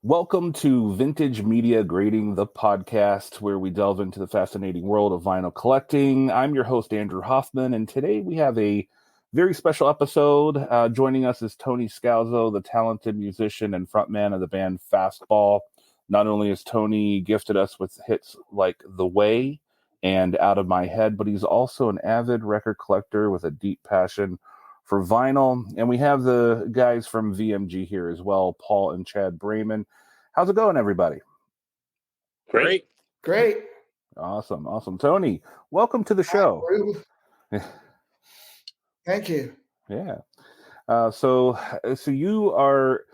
Welcome to Vintage Media Grading, the podcast where we delve into the fascinating world of vinyl collecting. I'm your host, Andrew Hoffman, and today we have a very special episode. Joining us is Tony Scalzo, the talented musician and frontman of the band Fastball. Not only has Tony gifted us with hits like The Way and Out of My Head, but he's also an avid record collector with a deep passion for vinyl. And we have the guys from VMG here as well, Paul and Chad Brayman. How's it going, everybody? Great. Awesome. Tony, welcome to the show. Thank you. Yeah. So you are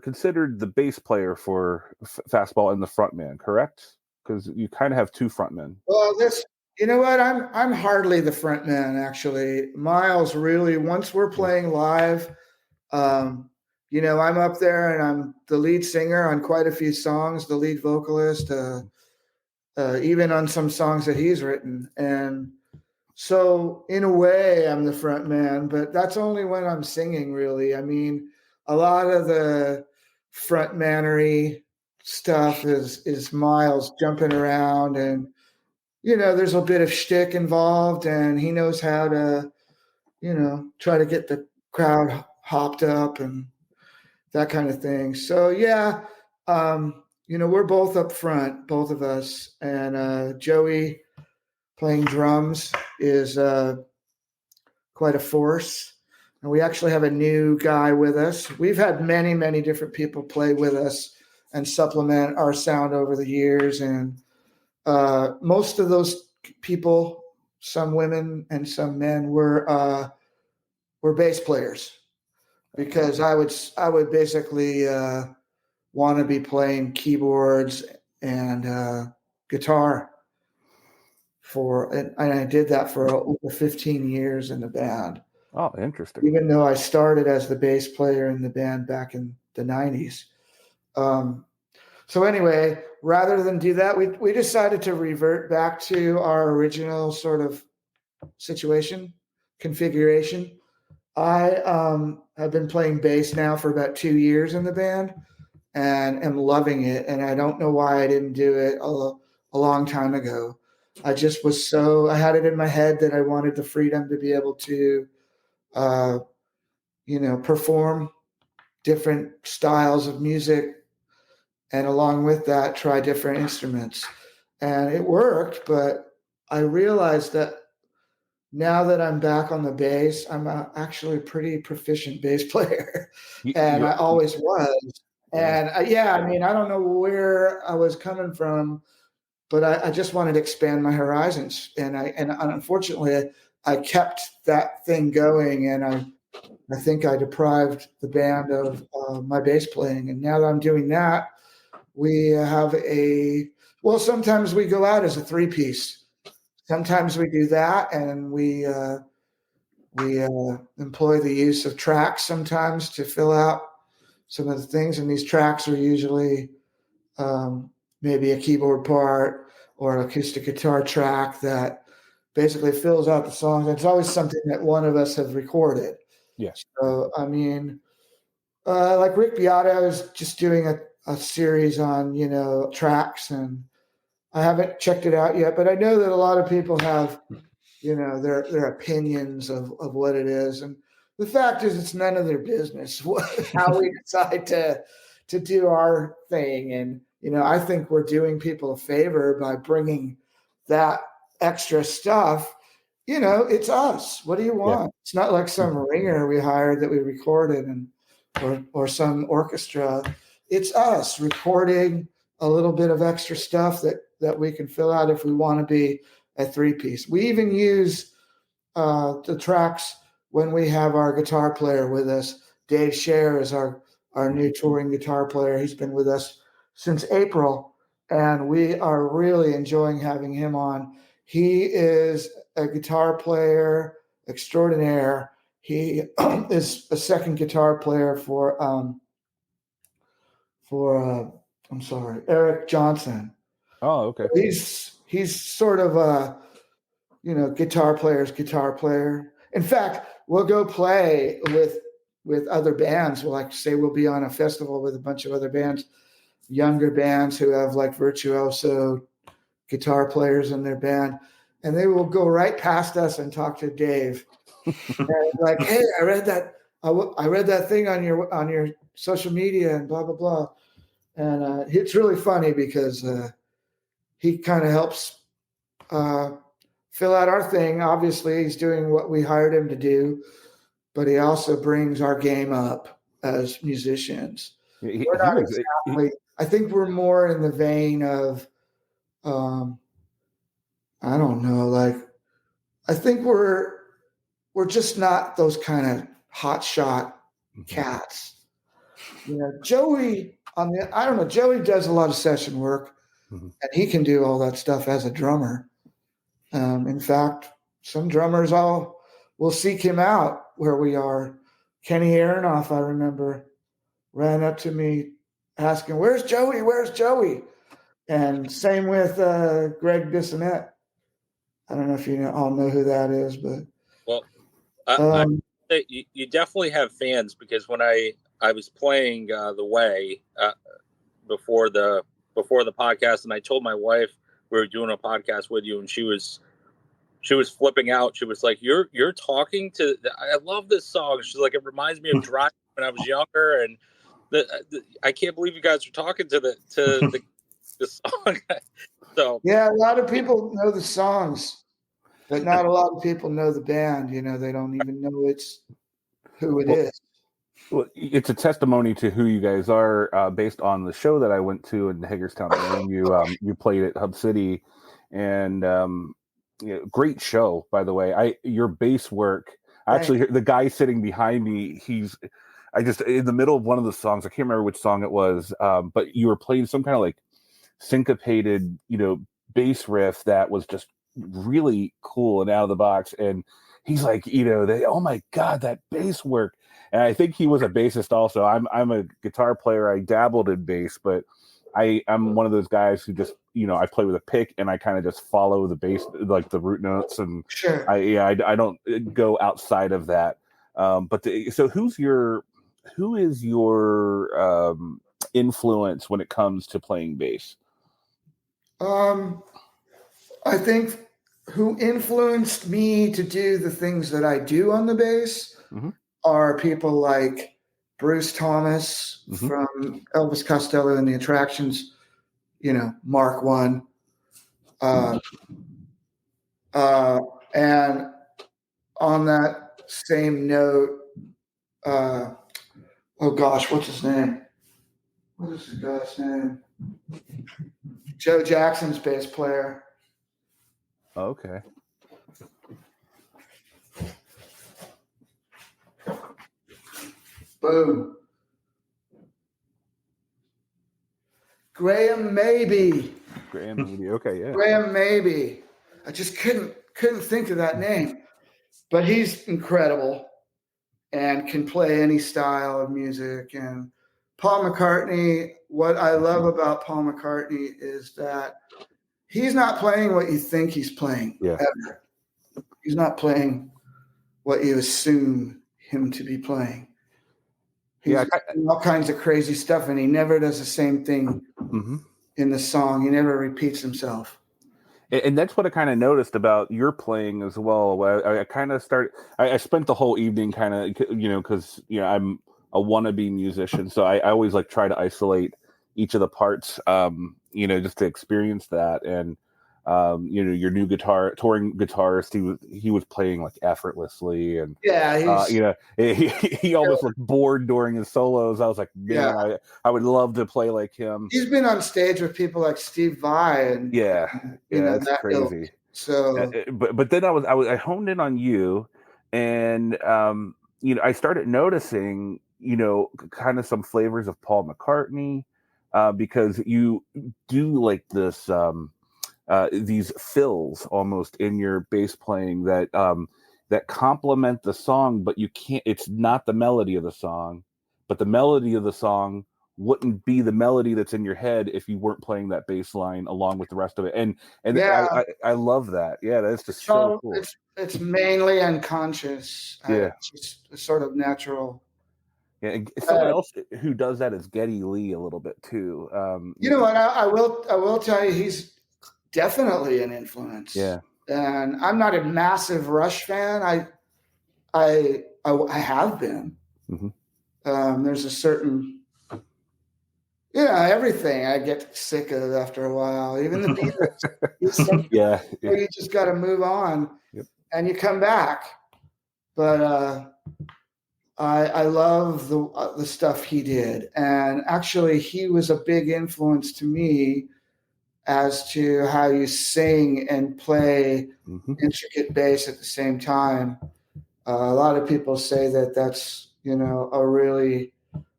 considered the bass player for Fastball and the frontman, correct? Because you kind of have two frontmen. Well, you know what? I'm hardly the front man, actually. Miles, really, once we're playing live, I'm up there and I'm the lead singer on quite a few songs, the lead vocalist, even on some songs that he's written. And so in a way, I'm the front man, but that's only when I'm singing, really. I mean, a lot of the frontmanery stuff is Miles jumping around and, there's a bit of shtick involved, and he knows how to, try to get the crowd hopped up and that kind of thing. So, yeah, we're both up front, both of us. And Joey playing drums is quite a force. And we actually have a new guy with us. We've had many, many different people play with us and supplement our sound over the years. And most of those people, some women and some men, were bass players, because I would basically want to be playing keyboards and guitar and I did that for over 15 years in the band. Oh, interesting. Even though I started as the bass player in the band back in the 90s. So anyway, rather than do that, we decided to revert back to our original sort of configuration. I have been playing bass now for about 2 years in the band and am loving it. And I don't know why I didn't do it a long time ago. I just I had it in my head that I wanted the freedom to be able to, perform different styles of music, and along with that, try different instruments. And it worked, but I realized that now that I'm back on the bass, I'm actually a pretty proficient bass player. And I always was. And I don't know where I was coming from, but I just wanted to expand my horizons. And unfortunately, I kept that thing going, and I think I deprived the band of my bass playing. And now that I'm doing that, we have sometimes we go out as a 3-piece. Sometimes we do that, and we employ the use of tracks sometimes to fill out some of the things. And these tracks are usually maybe a keyboard part or an acoustic guitar track that basically fills out the songs. It's always something that one of us have recorded. Yes. So, I mean, like Rick Beato is just doing a series on, tracks, and I haven't checked it out yet, but I know that a lot of people have, their opinions of what it is. And the fact is, it's none of their business how we decide to do our thing. And, I think we're doing people a favor by bringing that extra stuff. It's us. What do you want? Yeah. It's not like some ringer we hired that we recorded or some orchestra. It's us recording a little bit of extra stuff that we can fill out if we want to be a 3-piece. We even use the tracks when we have our guitar player with us. Dave Scher is our new touring guitar player. He's been with us since April, and we are really enjoying having him on. He is a guitar player extraordinaire. He is a second guitar player for Eric Johnson. Oh, okay. He's sort of a, guitar player's guitar player. In fact, we'll go play with with other bands. Like say we'll be on a festival with a bunch of other bands, younger bands who have like virtuoso guitar players in their band, and they will go right past us and talk to Dave. And like, hey, I read that thing on your social media and blah blah blah. And it's really funny because he kind of helps fill out our thing. Obviously, he's doing what we hired him to do, but he also brings our game up as musicians. We're not exactly. I think we're more in the vein of, I don't know, like I think we're just not those kind of hot shot cats. You know, Joey Joey does a lot of session work, and he can do all that stuff as a drummer. In fact, some drummers will seek him out where we are. Kenny Aronoff, I remember, ran up to me asking, "Where's Joey? Where's Joey?" And same with Greg Bissonette. I don't know if you all know who that is, but you definitely have fans, because when I was playing The Way before the podcast, and I told my wife we were doing a podcast with you, and she was flipping out. She was like, "You're talking to? I love this song." She's like, "It reminds me of Drive when I was younger," and I can't believe you guys are talking to the song. So yeah, a lot of people know the songs, but not a lot of people know the band. You know, they don't even know who it is. Well, it's a testimony to who you guys are, based on the show that I went to in Hagerstown. You played at Hub City, and great show, by the way. Your bass work. Actually, the guy sitting behind me, I just in the middle of one of the songs. I can't remember which song it was, but you were playing some kind of like syncopated, bass riff that was just really cool and out of the box. And he's like, oh my God, that bass work. And I think he was a bassist also. I'm a guitar player. I dabbled in bass, but I'm one of those guys who just, I play with a pick and I kind of just follow the bass, like the root notes. And sure. I don't go outside of that. So who is your influence when it comes to playing bass? I think who influenced me to do the things that I do on the bass are people like Bruce Thomas from Elvis Costello and the Attractions, Mark I. And on that same note, oh gosh, what's his name? What is the guy's name? Joe Jackson's bass player. Okay. Boom. Graham Maybe. Okay, yeah. Graham Maybe. I just couldn't think of that name. But he's incredible and can play any style of music. And Paul McCartney, what I love about Paul McCartney is that he's not playing what you think he's playing. Yeah. Ever. He's not playing what you assume him to be playing. He's doing all kinds of crazy stuff, and he never does the same thing in the song. He never repeats himself. And that's what I kind of noticed about your playing as well. I kind of I spent the whole evening kind of, because, I'm a wannabe musician. So I always like try to isolate each of the parts, just to experience that. And, your new touring guitarist, he was playing like effortlessly, and he almost looked bored during his solos. I was like, man, I would love to play like him. He's been on stage with people like Steve Vai, and that's crazy. So, but then I honed in on you, and I started noticing, kind of some flavors of Paul McCartney, because you do like this. These fills almost in your bass playing that complement the song, but you can't. It's not the melody of the song, but the melody of the song wouldn't be the melody that's in your head if you weren't playing that bass line along with the rest of it. And I love that. Yeah, that's just so cool. It's mainly unconscious. Yeah, it's just a sort of natural Yeah, someone else who does that is Geddy Lee a little bit too. You know what? I will tell you, he's definitely an influence. Yeah. And I'm not a massive Rush fan. I have been. Mm-hmm. There's a certain, everything I get sick of after a while. Even the Beatles. Yeah. You just got to move on, and you come back. But I love the stuff he did, and actually, he was a big influence to me as to how you sing and play intricate bass at the same time. A lot of people say that that's, a really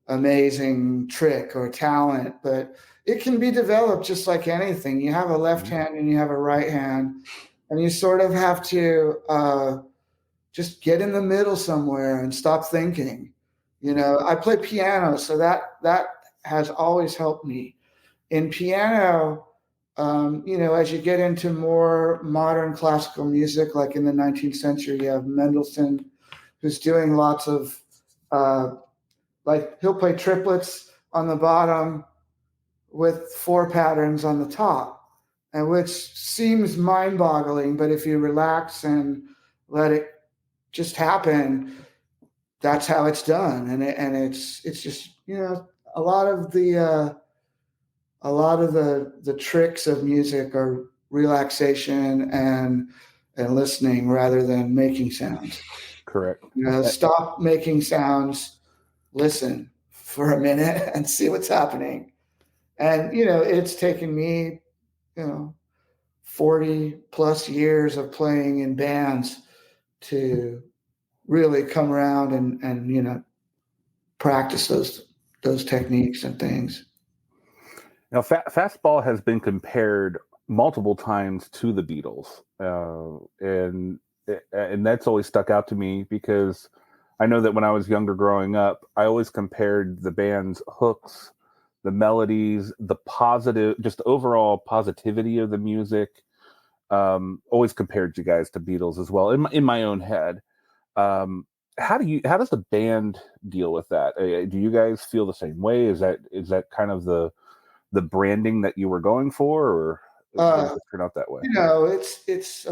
amazing trick or talent, but it can be developed just like anything. You have a left hand and you have a right hand, and you sort of have to just get in the middle somewhere and stop thinking. I play piano, so that has always helped me. In piano, as you get into more modern classical music, like in the 19th century, you have Mendelssohn, who's doing lots of, he'll play triplets on the bottom with 4 patterns on the top, and which seems mind-boggling, but if you relax and let it just happen, that's how it's done. And it's just, a lot of the tricks of music are relaxation and listening rather than making sounds. Correct. Stop making sounds, listen for a minute and see what's happening. And, it's taken me, 40 plus years of playing in bands to really come around and practice those techniques and things. Now, Fastball has been compared multiple times to the Beatles, and that's always stuck out to me because I know that when I was younger growing up, I always compared the band's hooks, the melodies, the positive, just overall positivity of the music. Always compared you guys to Beatles as well in my own head. How does the band deal with that? Do you guys feel the same way? Is that kind of the branding that you were going for, or did it turn out that way? It's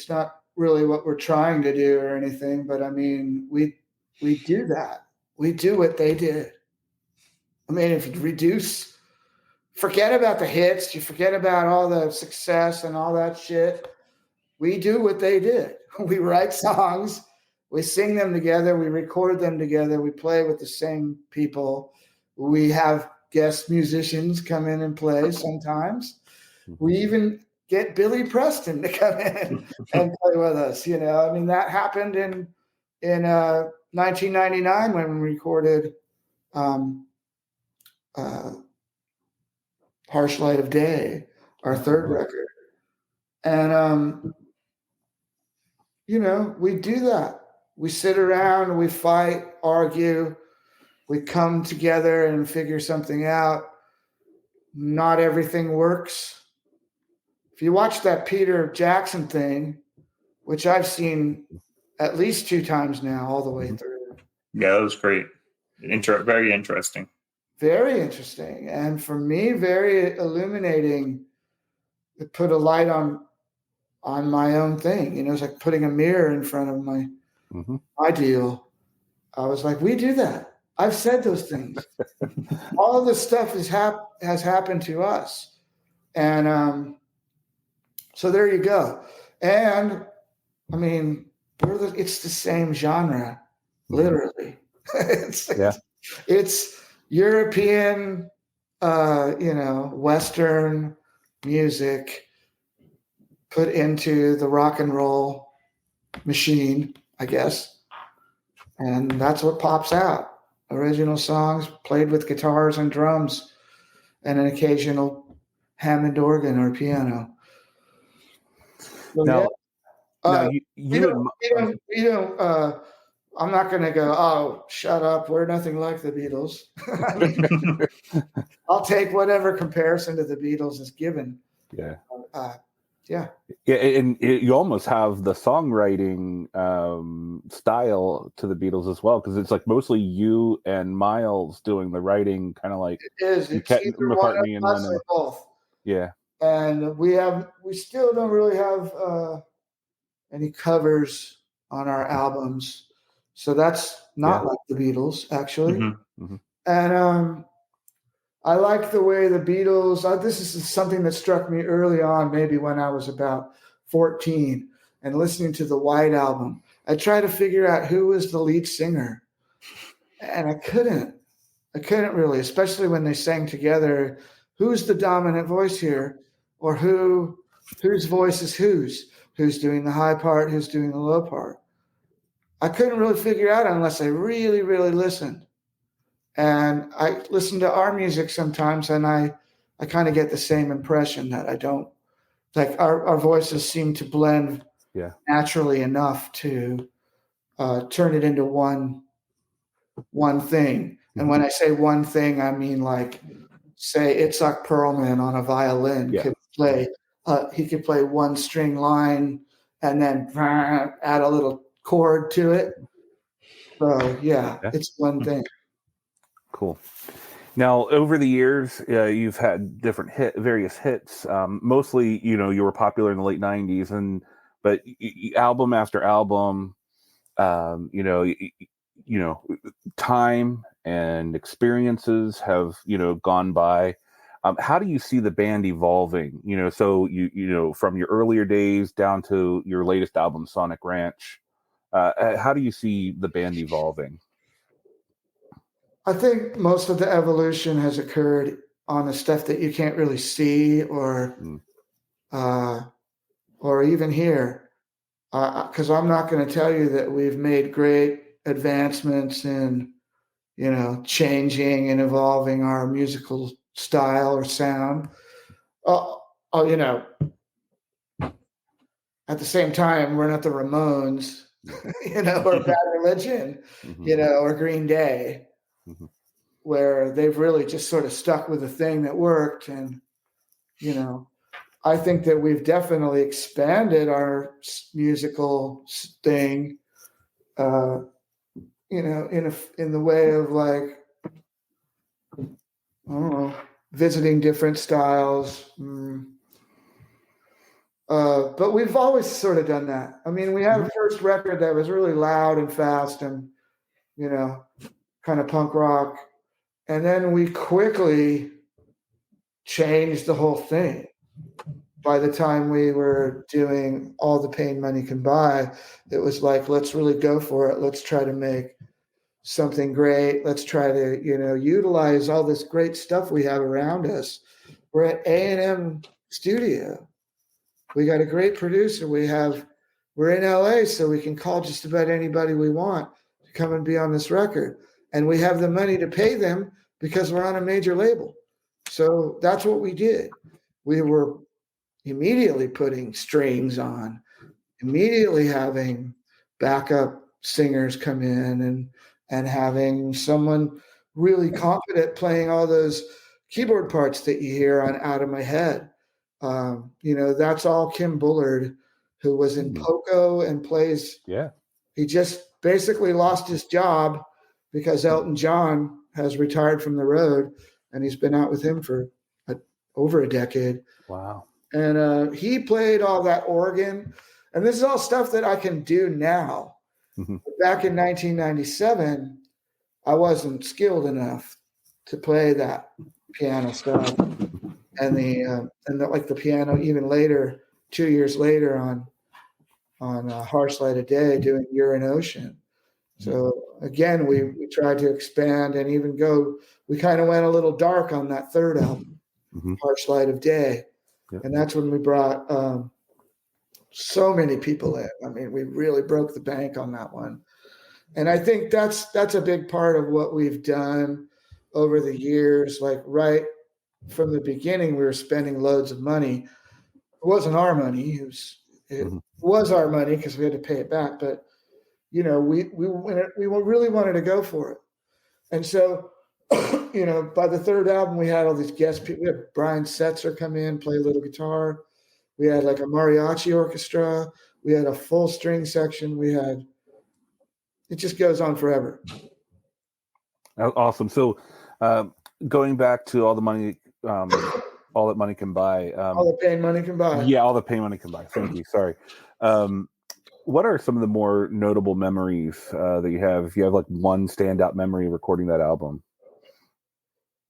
not really what we're trying to do or anything, but I mean, we do that. We do what they did. I mean, if you forget about the hits, you forget about all the success and all that shit. We do what they did. We write songs, we sing them together, we record them together, we play with the same people. We have guest musicians come in and play sometimes. We even get Billy Preston to come in and play with us. I mean, that happened in 1999 when we recorded Harsh Light of Day, our third record. And, we do that. We sit around, we fight, argue, we come together and figure something out. Not everything works. If you watch that Peter Jackson thing, which I've seen at least 2 times now, all the way through. Yeah, that was great. Very interesting. Very interesting. And for me, very illuminating. It put a light on my own thing. It's like putting a mirror in front of my ideal. I was like, we do that. I've said those things. All of this stuff has happened to us. And so there you go. And I mean, it's the same genre, literally. It's European, Western music put into the rock and roll machine, I guess. And that's what pops out. Original songs played with guitars and drums and an occasional Hammond organ or piano. So, I'm not going to go, oh, shut up. We're nothing like the Beatles. I mean, I'll take whatever comparison to the Beatles is given. Yeah. Yeah. Yeah, and you almost have the songwriting style to the Beatles as well, because it's like mostly you and Miles doing the writing, kind of like It is. you It's either one of McCartney and us Lennon. or both. Yeah. And we still don't really have any covers on our albums. So that's not like the Beatles, actually. Mm-hmm. Mm-hmm. And I like the way the Beatles, this is something that struck me early on, maybe when I was about 14 and listening to the White Album. I tried to figure out who was the lead singer, and I couldn't really, especially when they sang together. Who's the dominant voice here, or whose voice is who's doing the high part, who's doing the low part? I couldn't really figure out unless I really, really listened. And I listen to our music sometimes, and I kind of get the same impression that I don't, like our voices seem to blend naturally enough to turn it into one thing. And when I say one thing, I mean like, say Itzhak Perlman on a violin could play. He could play one string line and then add a little chord to it. So it's one thing. Cool. Now, over the years, you've had various hits. Mostly, you were popular in the late '90s, but album after album, time and experiences have gone by. How do you see the band evolving? So from your earlier days down to your latest album, Sonic Ranch. How do you see the band evolving? I think most of the evolution has occurred on the stuff that you can't really see or even hear. Because I'm not going to tell you that we've made great advancements in, changing and evolving our musical style or sound. At the same time, we're not the Ramones, or Bad Religion, or Green Day. Mm-hmm. Where they've really just sort of stuck with the thing that worked. And, I think that we've definitely expanded our musical thing, in the way of like, I don't know, visiting different styles. But we've always sort of done that. I mean, we had a first record that was really loud and fast and, kind of punk rock. And then we quickly changed the whole thing. By the time we were doing All the Pain Money Can Buy, it was like, let's really go for it. Let's try to make something great. Let's try to, utilize all this great stuff we have around us. We're at A&M Studio. We got a great producer. We're in LA, so we can call just about anybody we want to come and be on this record. And we have the money to pay them because we're on a major label. So that's what we did. We were immediately putting strings on, immediately having backup singers come in and having someone really confident playing all those keyboard parts that you hear on Out of My Head. That's all Kim Bullard, who was in Poco and plays. Yeah. He just basically lost his job because Elton John has retired from the road, and he's been out with him for over a decade. Wow. And he played all that organ. And this is all stuff that I can do now. Mm-hmm. Back in 1997, I wasn't skilled enough to play that piano stuff. And the piano even later, 2 years later on Harsh Light of Day, doing You're an Ocean. So again, we tried to expand and even go. We kind of went a little dark on that third album, Harsh Light of Day, and that's when we brought so many people in. I mean, we really broke the bank on that one, and I think that's a big part of what we've done over the years. Like right from the beginning, we were spending loads of money. It wasn't our money. It was our money because we had to pay it back, but. We really wanted to go for it. And so, by the third album, we had all these guest people. We had Brian Setzer come in, play a little guitar. We had like a mariachi orchestra. We had a full string section. It just goes on forever. Awesome. So going back to all the money, all that money can buy. All the pain money can buy. Yeah, all the pain money can buy. Thank you. Sorry. What are some of the more notable memories that you have? If you have like one standout memory recording that album.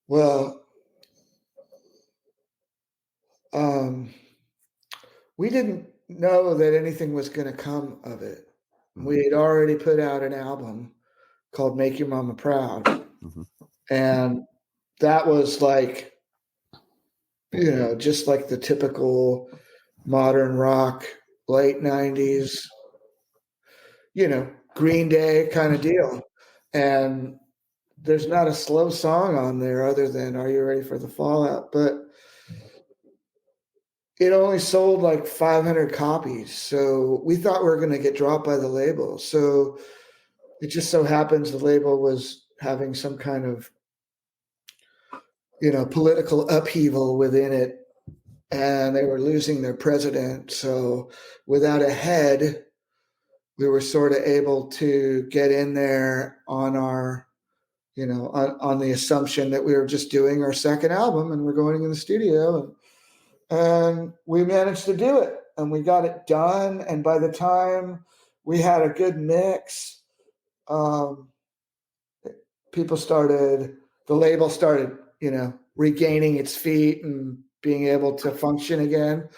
Well, we didn't know that anything was going to come of it. Mm-hmm. We had already put out an album called Make Your Mama Proud. Mm-hmm. And that was like, just like the typical modern rock, late 90s, Green Day kind of deal. And there's not a slow song on there other than Are You Ready for the Fallout? But it only sold like 500 copies. So we thought we were going to get dropped by the label. So it just so happens the label was having some kind of, political upheaval within it. And they were losing their president. So without a head, we were sort of able to get in there on our, on the assumption that we were just doing our second album and we're going in the studio. And we managed to do it and we got it done. And by the time we had a good mix, the label started, regaining its feet and being able to function again.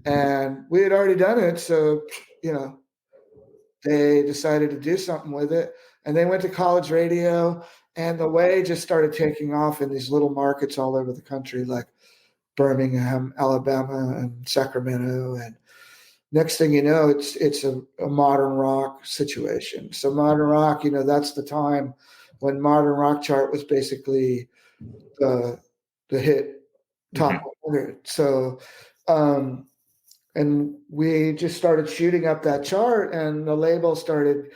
And we had already done it. So, they decided to do something with it and they went to college radio and the way just started taking off in these little markets all over the country, like Birmingham, Alabama, and Sacramento. And next thing you know, it's a modern rock situation. So modern rock, that's the time when modern rock chart was basically the hit top 100. So, and we just started shooting up that chart and the label started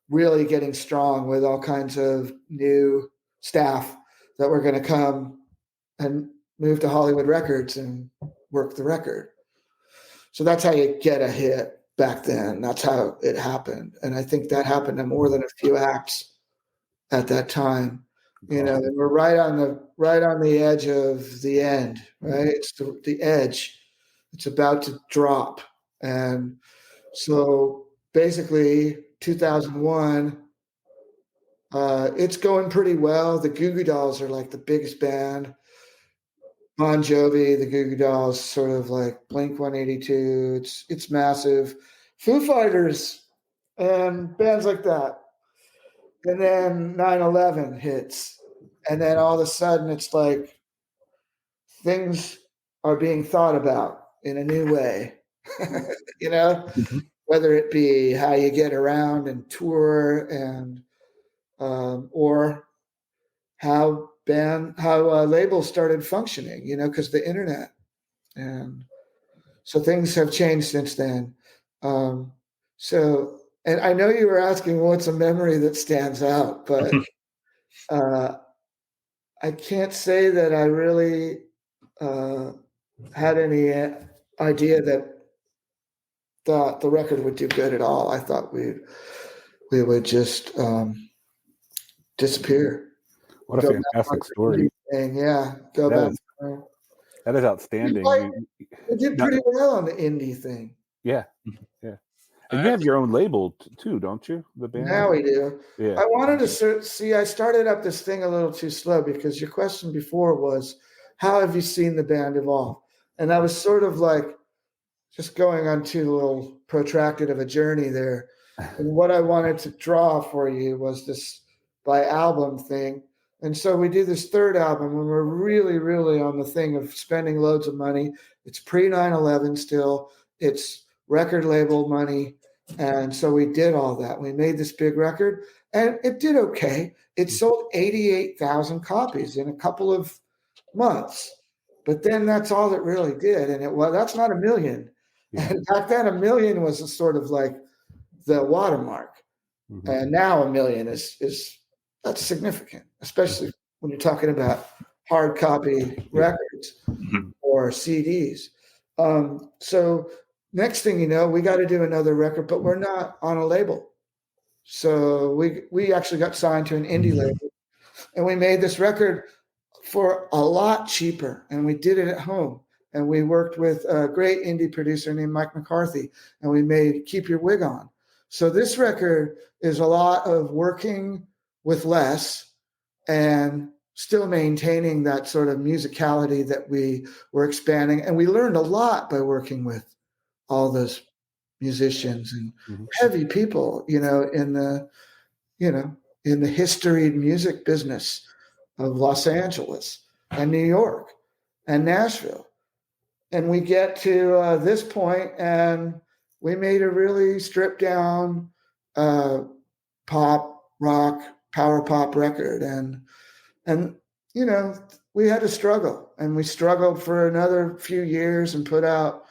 really getting strong with all kinds of new staff that were going to come and move to Hollywood Records and work the record. So that's how you get a hit back then. That's how it happened. And I think that happened to more than a few acts at that time. And we're right on the edge of the end, right? It's the edge. It's about to drop. And so basically 2001, it's going pretty well. The Goo Goo Dolls are like the biggest band. Bon Jovi, the Goo Goo Dolls, sort of like Blink-182. It's massive. Foo Fighters and bands like that. And then 9/11 hits. And then all of a sudden it's like things are being thought about in a new way, whether it be how you get around and tour and or how labels started functioning, because the internet. And so things have changed since then. So, and I know you were asking what's a memory that stands out, but I can't say that I really had any idea that the record would do good at all. I thought we would just disappear. What a fantastic story. Go back. That is outstanding. We did pretty well on the indie thing. Yeah. And you have your own label too, don't you? The band. Now we do. Yeah. I wanted to see. I started up this thing a little too slow because your question before was, how have you seen the band evolve? And I was sort of like just going on too little protracted of a journey there. And what I wanted to draw for you was this by album thing. And so we do this third album when we're really, really on the thing of spending loads of money. It's pre 9/11 still. It's record label money. And so we did all that. We made this big record and it did okay. It sold 88,000 copies in a couple of months. But then that's all it really did. And that's not a million. Yeah. And back then, 1 million was a sort of like the watermark. Mm-hmm. And now 1 million is that's significant, especially when you're talking about hard copy records or CDs. So next thing you know, we got to do another record, but we're not on a label. So we actually got signed to an indie label, and we made this record for a lot cheaper, and we did it at home. And we worked with a great indie producer named Mike McCarthy, and we made Keep Your Wig On. So this record is a lot of working with less and still maintaining that sort of musicality that we were expanding. And we learned a lot by working with all those musicians and heavy people, in the history music business of Los Angeles and New York and Nashville. And we get to this point, and we made a really stripped down pop, rock, power pop record. And we had to struggle, and we struggled for another few years and put out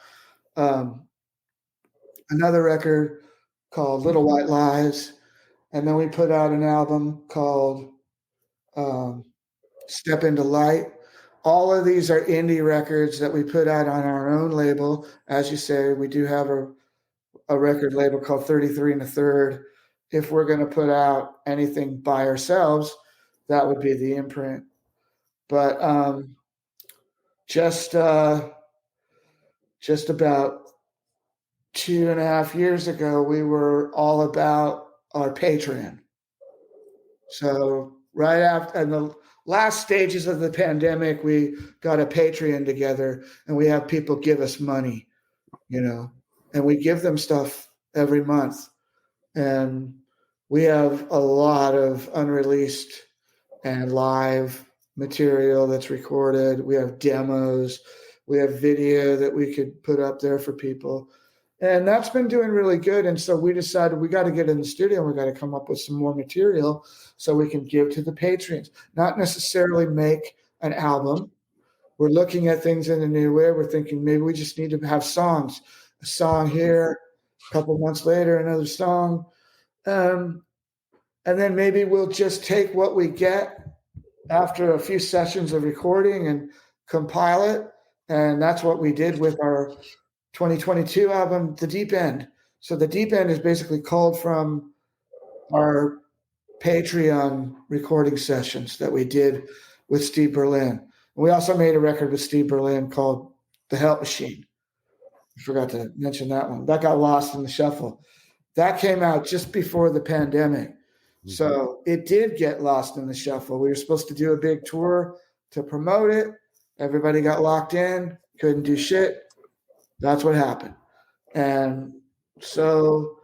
another record called Little White Lies. And then we put out an album called Step Into Light. All of these are indie records that we put out on our own label. As you say, we do have a record label called 33 1/3. If we're going to put out anything by ourselves, that would be the Imprint. But just about 2.5 years ago, we were all about our Patreon. So right after, in the last stages of the pandemic, we got a Patreon together, and we have people give us money, and we give them stuff every month. And we have a lot of unreleased and live material that's recorded. We have demos. We have video that we could put up there for people. And that's been doing really good. And so we decided we got to get in the studio and we got to come up with some more material so we can give to the Patreons, not necessarily make an album. We're looking at things in a new way. We're thinking maybe we just need to have songs, a song here, a couple months later, another song. And then maybe we'll just take what we get after a few sessions of recording and compile it. And that's what we did with our 2022 album, The Deep End. So The Deep End is basically culled from our Patreon recording sessions that we did with Steve Berlin. And we also made a record with Steve Berlin called The Help Machine. I forgot to mention that one. That got lost in the shuffle. That came out just before the pandemic. So it did get lost in the shuffle. We were supposed to do a big tour to promote it. Everybody got locked in, couldn't do shit. That's what happened. And so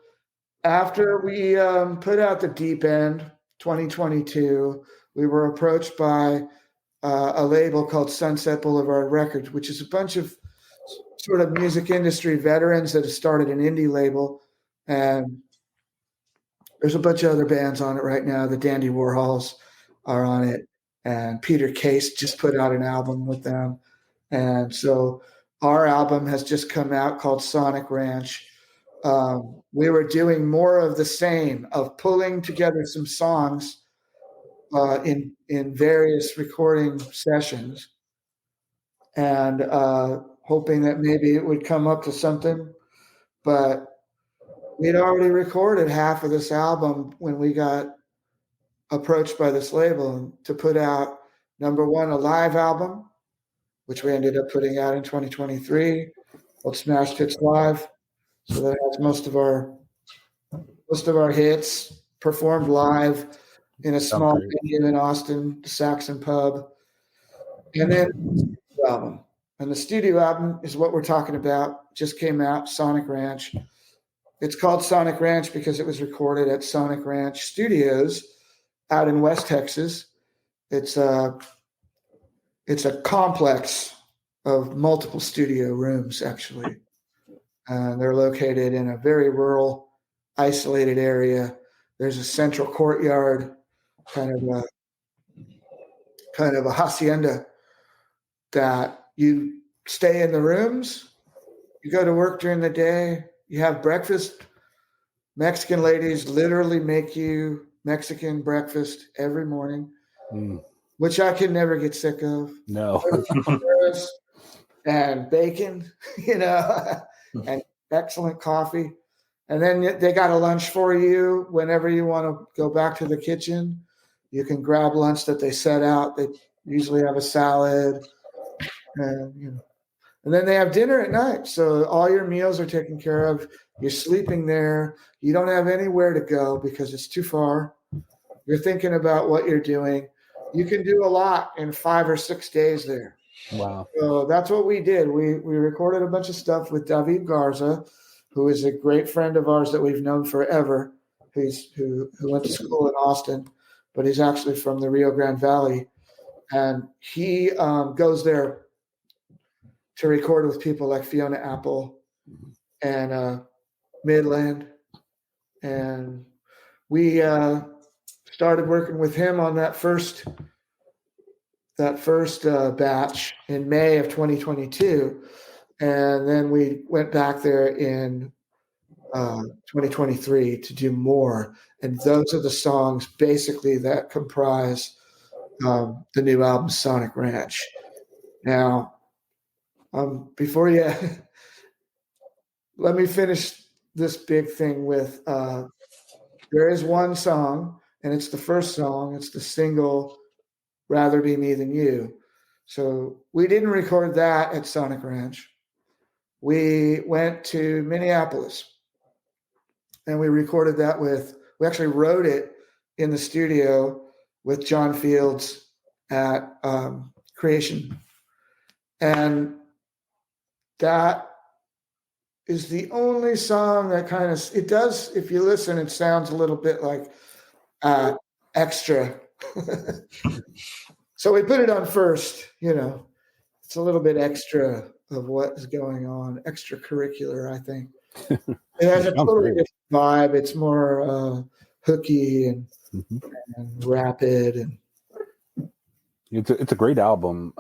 after we put out The Deep End 2022, we were approached by a label called Sunset Boulevard Records, which is a bunch of sort of music industry veterans that have started an indie label. And there's a bunch of other bands on it right now. The Dandy Warhols are on it. And Peter Case just put out an album with them. And so our album has just come out called Sonic Ranch. We were doing more of the same, of pulling together some songs in various recording sessions and hoping that maybe it would come up to something. But we'd already recorded half of this album when we got approached by this label to put out, number one, a live album, which we ended up putting out in 2023, called Smashed Hits Live. So that has most of our hits performed live in a small venue in Austin, the Saxon Pub. And then the album. And the studio album is what we're talking about. Just came out, Sonic Ranch. It's called Sonic Ranch because it was recorded at Sonic Ranch Studios out in West Texas. It's a complex of multiple studio rooms, actually. They're located in a very rural, isolated area. There's a central courtyard, kind of a hacienda that you stay in the rooms. You go to work during the day. You have breakfast. Mexican ladies literally make you Mexican breakfast every morning, which I can never get sick of. No. and bacon, and excellent coffee. And then they got a lunch for you whenever you want to go back to the kitchen. You can grab lunch that they set out. They usually have a salad, and then they have dinner at night. So all your meals are taken care of. You're sleeping there. You don't have anywhere to go because it's too far. You're thinking about what you're doing. You can do a lot in 5 or 6 days there. Wow. So that's what we did. We recorded a bunch of stuff with David Garza, who is a great friend of ours that we've known forever, who went to school in Austin, but he's actually from the Rio Grande Valley. And he goes there to record with people like Fiona Apple and Midland. And we started working with him on that first batch in May of 2022. And then we went back there in 2023 to do more. And those are the songs basically that comprise the new album, Sonic Ranch. Now, before you let me finish this big thing with there is one song, and it's the first song. It's the single, Rather Be Me Than You. So we didn't record that at Sonic Ranch. We went to Minneapolis, and we recorded that we actually wrote it in the studio with John Fields at Creation. And that is the only song that it does, if you listen, it sounds a little bit like extra. So we put it on first, it's a little bit extra of what is going on, extracurricular, I think. It has a totally different vibe. It's more hooky and rapid. And it's a great album.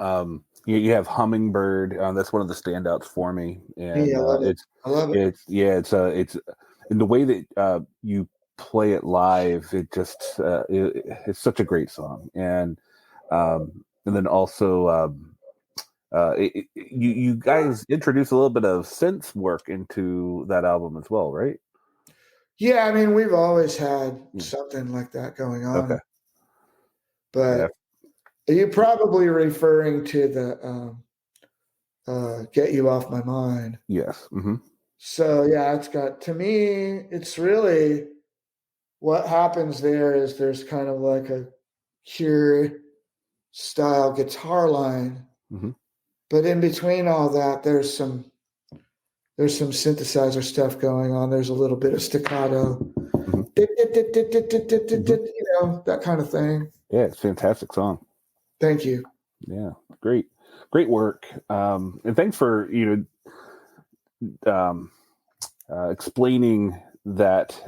You have Hummingbird. That's one of the standouts for me. And yeah, I love it. It's in the way that you play it live. It just it's such a great song. And then also you guys introduce a little bit of synth work into that album as well, right? Yeah, I mean, we've always had something like that going on. Okay. But you're probably referring to the Get You Off My Mind. Yes. Mm-hmm. So, yeah, to me, it's really what happens there is there's kind of like a Cure style guitar line. Mm-hmm. But in between all that, there's some synthesizer stuff going on. There's a little bit of staccato, that kind of thing. Yeah, it's a fantastic song. Thank you. Yeah, great work. And thanks for explaining that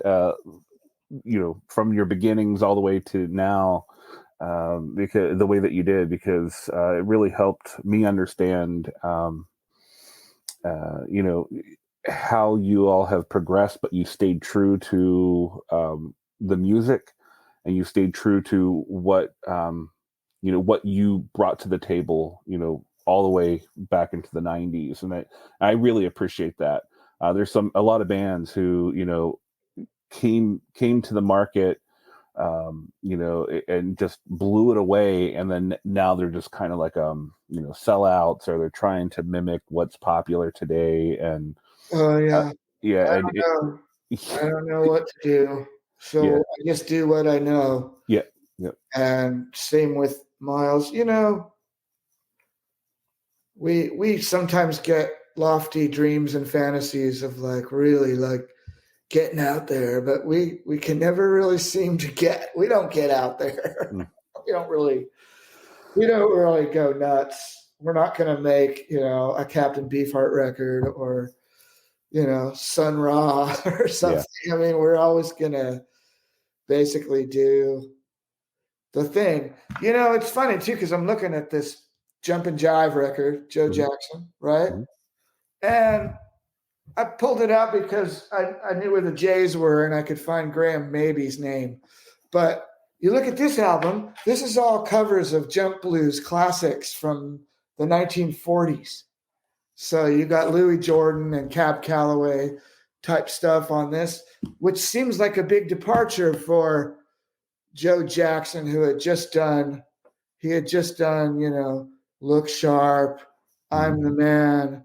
from your beginnings all the way to now. Because the way that you did, because it really helped me understand, how you all have progressed, but you stayed true to the music, and you stayed true to what what you brought to the table, all the way back into the 90s, and I really appreciate that. There's a lot of bands who came to the market. And just blew it away, and then now they're just kind of like sellouts, or they're trying to mimic what's popular today. And I I don't know what to do, so I just do what I know. Yeah. And same with Miles. We sometimes get lofty dreams and fantasies of really getting out there, but we can never really seem to we don't get out there. We don't really go nuts. We're not going to make, a Captain Beefheart record or, Sun Ra or something. Yeah. I mean, we're always going to basically do the thing. It's funny too, because I'm looking at this Jump and Jive record, Joe Jackson, right? And I pulled it out because I knew where the J's were and I could find Graham Maybe's name. But you look at this album, this is all covers of jump blues classics from the 1940s. So you got Louis Jordan and Cab Calloway type stuff on this, which seems like a big departure for Joe Jackson, who had just done, Look Sharp, I'm the Man.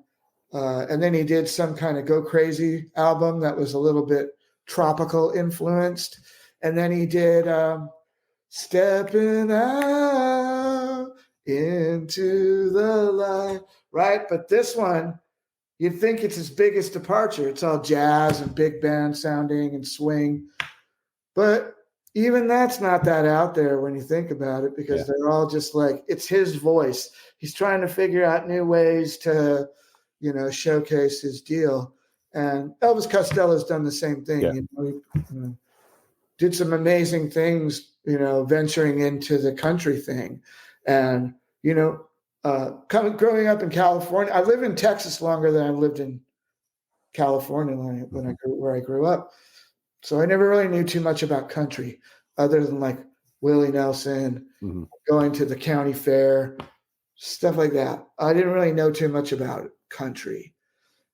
And then he did some kind of Go Crazy album that was a little bit tropical influenced. And then he did Stepping Out into the Light, right? But this one, you'd think it's his biggest departure. It's all jazz and big band sounding and swing. But even that's not that out there when you think about it, because they're all just like, it's his voice. He's trying to figure out new ways to, showcase his deal. And Elvis Costello's done the same thing. Yeah. He did some amazing things, venturing into the country thing. And, growing up in California, I lived in Texas longer than I lived in California where I grew up. So I never really knew too much about country other than like Willie Nelson, going to the county fair, stuff like that. I didn't really know too much about country.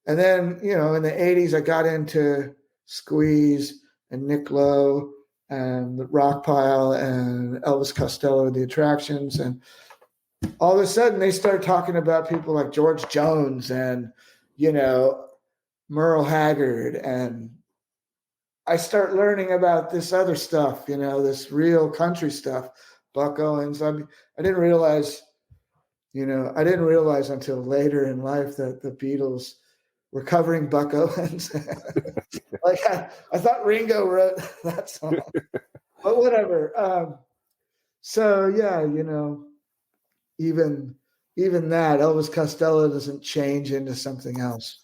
And then, in the 80s, I got into Squeeze and Nick Lowe and the Rockpile and Elvis Costello, the Attractions. And all of a sudden they started talking about people like George Jones and, Merle Haggard. And I start learning about this other stuff, this real country stuff, Buck Owens. I didn't realize until later in life that the Beatles were covering Buck Owens. Like I thought Ringo wrote that song, but whatever. So yeah, even that Elvis Costello doesn't change into something else.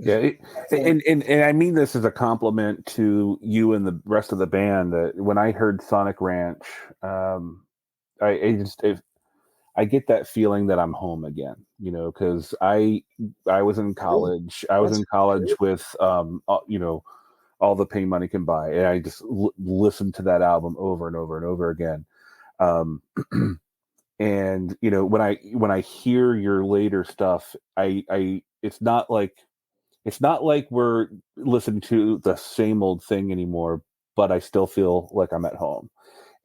Yeah, and I mean this as a compliment to you and the rest of the band. That when I heard Sonic Ranch, I get that feeling that I'm home again. Because I was in college. I was in college with All the Pain Money Can Buy, and I just listened to that album over and over and over again. And when I hear your later stuff, it's not like we're listening to the same old thing anymore, but I still feel like I'm at home.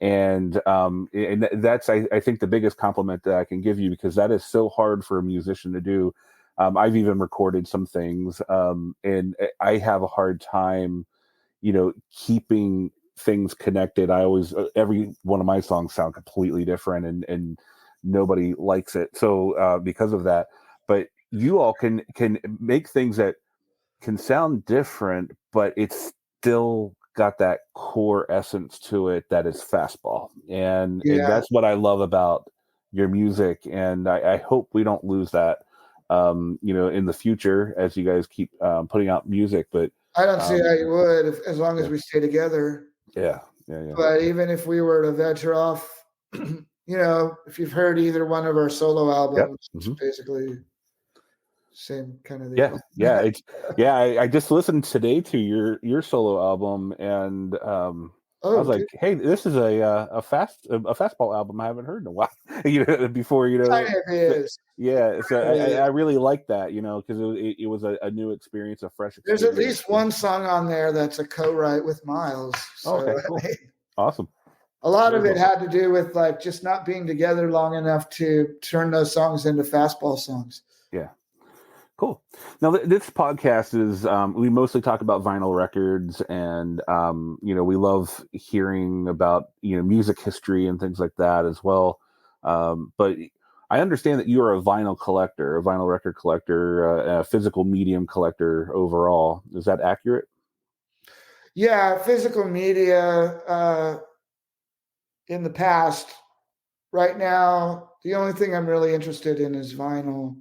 And that's, I think, the biggest compliment that I can give you, because that is so hard for a musician to do. I've even recorded some things, and I have a hard time, keeping things connected. I always, every one of my songs sound completely different, and nobody likes it. So because of that, but you all can make things that can sound different, but it's still got that core essence to it that is Fastball. And that's what I love about your music. And I hope we don't lose that, in the future as you guys keep putting out music. But I don't see how you would, as long as we stay together. Yeah. But even if we were to venture off, if you've heard either one of our solo albums, it's basically same kind of deal. I just listened today to your solo album, and I was like, hey, this is a Fastball album I haven't heard in a while. Before It is. So I really like that, because it was a new experience, a fresh experience. There's at least one song on there that's a co-write with Miles. So, okay, cool. Awesome. A lot of it had to do with like just not being together long enough to turn those songs into Fastball songs. Yeah. Cool. Now, this podcast is, we mostly talk about vinyl records, and, we love hearing about, music history and things like that as well. But I understand that you are a vinyl record collector, a physical medium collector overall. Is that accurate? Yeah, physical media in the past. Right now, the only thing I'm really interested in is vinyl.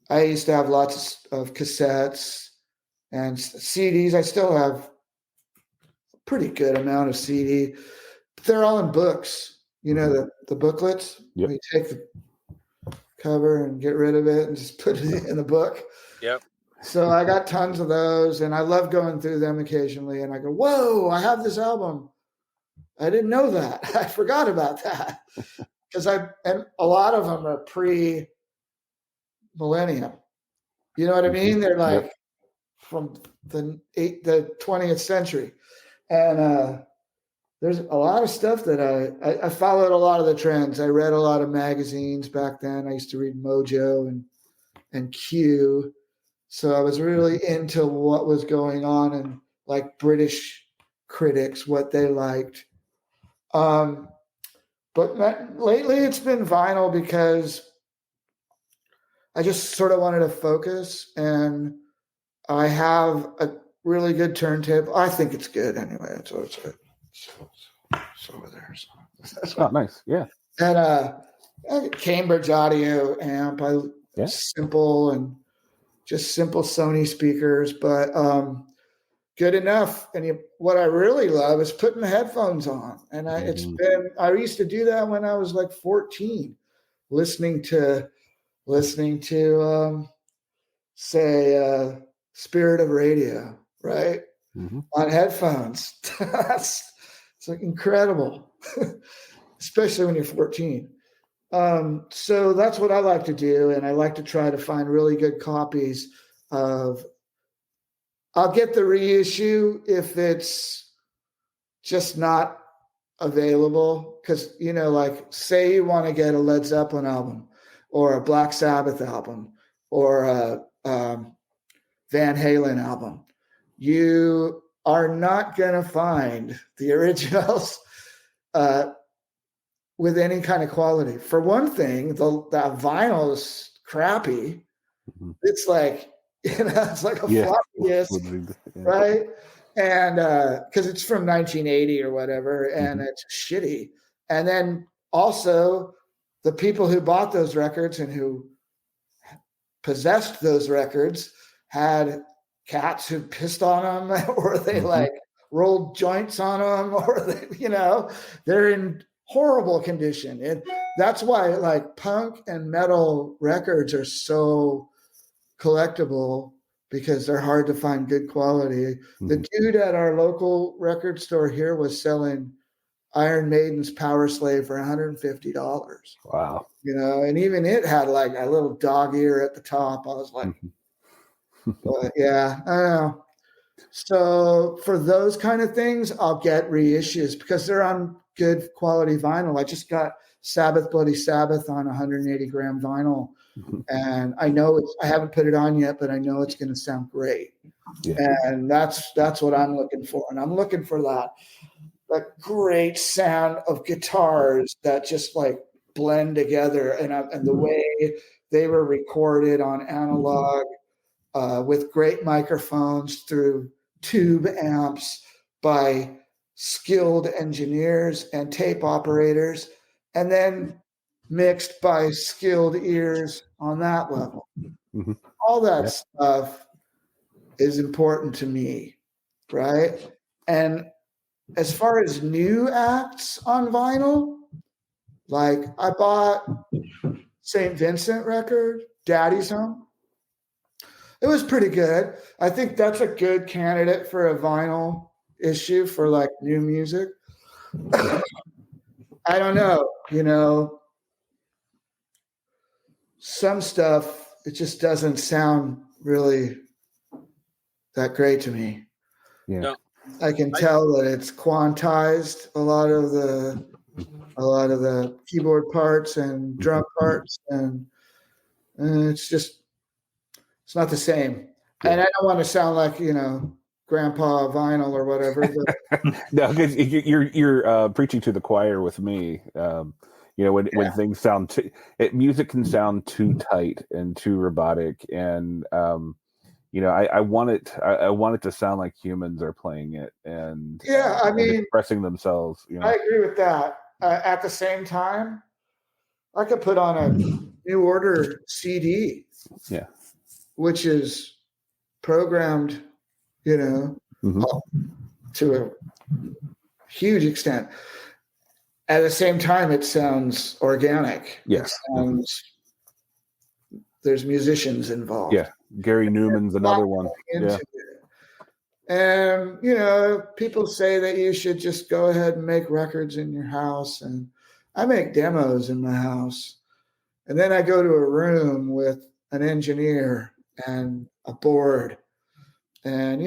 I used to have lots of cassettes and CDs. I still have a pretty good amount of CD. But they're all in books. The booklets. Yep. You take the cover and get rid of it and just put it in the book. Yep. So I got tons of those, and I love going through them occasionally. And I go, whoa, I have this album. I didn't know that. I forgot about that. And a lot of them are millennium. You know what I mean? They're like Yep. from the 20th century. And there's a lot of stuff that I followed a lot of the trends. I read a lot of magazines back then. I used to read Mojo and Q. So I was really into what was going on and like British critics, what they liked. But lately it's been vinyl because I just sort of wanted to focus, and I have a really good turntable. I think it's good anyway. It's over there. So. Nice. Yeah. And a Cambridge audio amp. Simple and just simple Sony speakers, but good enough. And what I really love is putting the headphones on. And I used to do that when I was like 14, listening to say Spirit of Radio, right? On headphones. It's like incredible, especially when you're 14. So that's what I like to do. And I like to try to find really good copies of, I'll get the reissue if it's just not available. Cause like say you want to get a Led Zeppelin album or a Black Sabbath album or a Van Halen album. You are not going to find the originals with any kind of quality. For one thing, the vinyl is crappy. It's like, it's like a floppy disk, right? And because it's from 1980 or whatever, and it's shitty. And then also the people who bought those records and who possessed those records had cats who pissed on them, or they like rolled joints on them, or they, they're in horrible condition. And that's why like punk and metal records are so collectible, because they're hard to find good quality. The dude at our local record store here was selling Iron Maiden's Power Slave for $150. Wow. And even it had like a little dog ear at the top. I was like, but yeah, I don't know. So for those kind of things, I'll get reissues because they're on good quality vinyl. I just got Sabbath Bloody Sabbath on 180 gram vinyl. And I know I haven't put it on yet, but I know it's going to sound great. Yeah. And that's what I'm looking for. And I'm looking for that great sound of guitars that just like blend together. And the way they were recorded on analog with great microphones through tube amps by skilled engineers and tape operators, and then mixed by skilled ears on that level. All that stuff is important to me, right? And as far as new acts on vinyl, like I bought St. Vincent record, Daddy's Home. It was pretty good. I think that's a good candidate for a vinyl issue for like new music. I don't know, some stuff, it just doesn't sound really that great to me. Yeah. No, I can tell that it's quantized, a lot of the keyboard parts and drum parts, and it's not the same. And I don't want to sound like, Grandpa Vinyl or whatever. But. No, because you're preaching to the choir with me. When things sound music can sound too tight and too robotic, and I want it to sound like humans are playing it, and and expressing themselves. I agree with that. At the same time, I could put on a New Order CD, which is programmed, to a huge extent. At the same time, it sounds organic. Yes. There's musicians involved. Yeah. Gary Newman's another one. Yeah. And, people say that you should just go ahead and make records in your house. And I make demos in my house. And then I go to a room with an engineer and a board. And,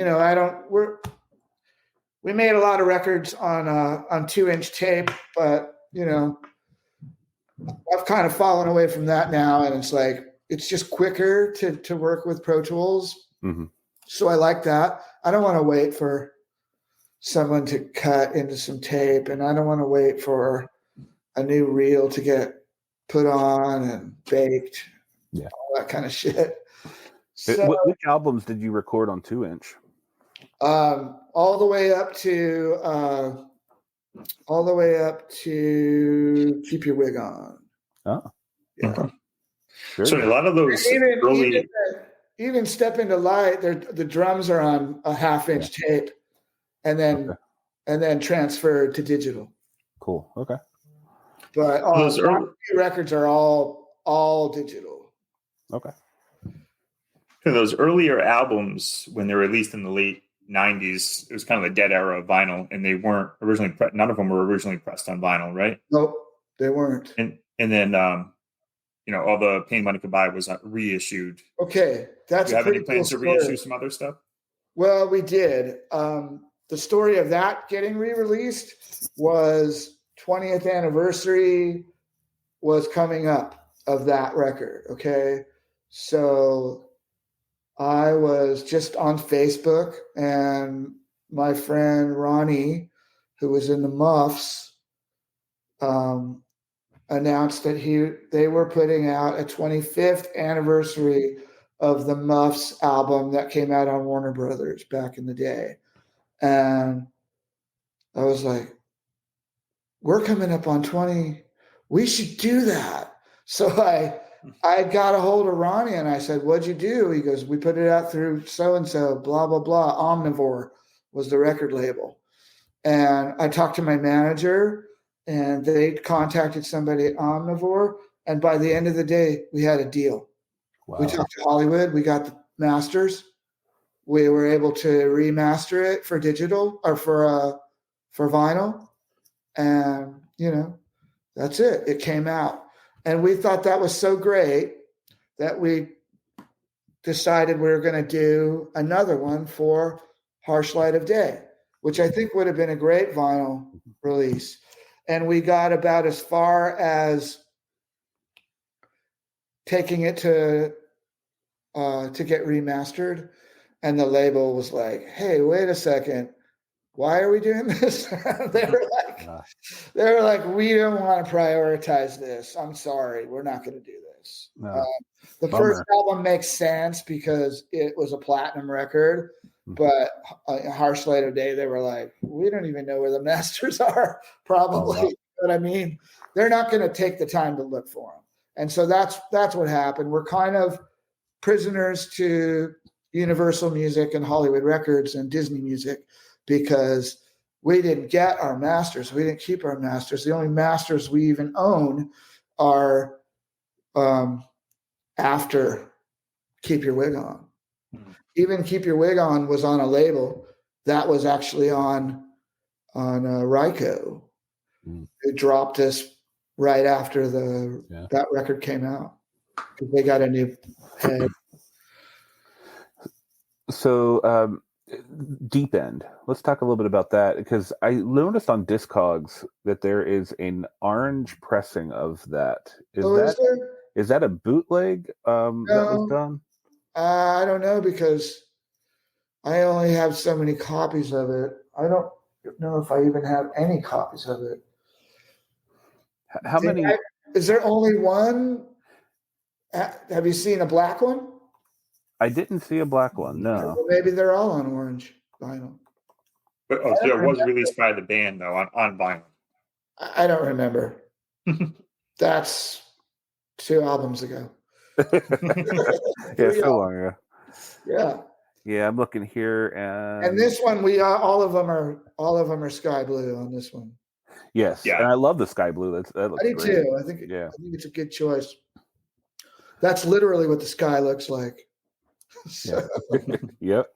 we made a lot of records on 2-inch tape, but, I've kind of fallen away from that now. And it's like, it's just quicker to work with Pro Tools. Mm-hmm. So I like that. I don't want to wait for someone to cut into some tape, and I don't want to wait for a new reel to get put on and baked. Yeah. All that kind of shit. So, which albums did you record on 2-inch? all the way up to Keep Your Wig On. Oh, yeah. Okay. Sure. So a lot of those even Step Into Light, the drums are on a 1/2-inch tape, and then transferred to digital. Cool. Okay. But those records are all digital. Okay. So those earlier albums, when they were released in the late 90s, it was kind of a dead era of vinyl, and they weren't originally none of them were originally pressed on vinyl, right? Nope, they weren't. And then all the Pain Money Could Buy was reissued. Okay, that's. Do you have any plans to reissue some other stuff? Well, we did. The story of that getting re-released was 20th anniversary was coming up of that record. Okay, so I was just on Facebook, and my friend Ronnie, who was in the Muffs, announced that they were putting out a 25th anniversary of the Muffs album that came out on Warner Brothers back in the day. And I was like, we're coming up on 20. We should do that. So I got a hold of Ronnie and I said, what'd you do? He goes, we put it out through so-and-so, blah, blah, blah. Omnivore was the record label. And I talked to my manager, and they contacted somebody at Omnivore. And by the end of the day, we had a deal. Wow. We talked to Hollywood. We got the masters. We were able to remaster it for digital or for vinyl. And, that's it. It came out. And we thought that was so great that we decided we were going to do another one for Harsh Light of Day, which I think would have been a great vinyl release. And we got about as far as taking it to get remastered. And the label was like, hey, wait a second. Why are we doing this? They were like, we don't want to prioritize this. I'm sorry. We're not going to do this. No. The first album makes sense because it was a platinum record, but Harsh Light of Day, they were like, we don't even know where the masters are, probably. Oh, wow. You know what I mean? They're not going to take the time to look for them. And so that's what happened. We're kind of prisoners to Universal Music and Hollywood Records and Disney Music, because we didn't get our masters. We didn't keep our masters. The only masters we even own are after Keep Your Wig On. Mm-hmm. Even Keep Your Wig On was on a label that was actually on Ryko. Mm-hmm. Who dropped us right after that record came out because they got a new head. So Deep End. Let's talk a little bit about that, because I noticed on Discogs that there is an orange pressing of that. Is that a bootleg that was done? I don't know, because I only have so many copies of it. I don't know if I even have any copies of it. How many? Is there only one? Have you seen a black one? I didn't see a black one, no. Well, maybe they're all on orange vinyl. But so it was released by the band, though, on vinyl. I don't remember. That's 2 albums ago. Yeah, so long ago. Yeah. Yeah, I'm looking here, and this one, all of them are sky blue on this one. Yes, yeah, and I love the sky blue. That looks I do great. too. I think it's a good choice. That's literally what the sky looks like. So. Yep,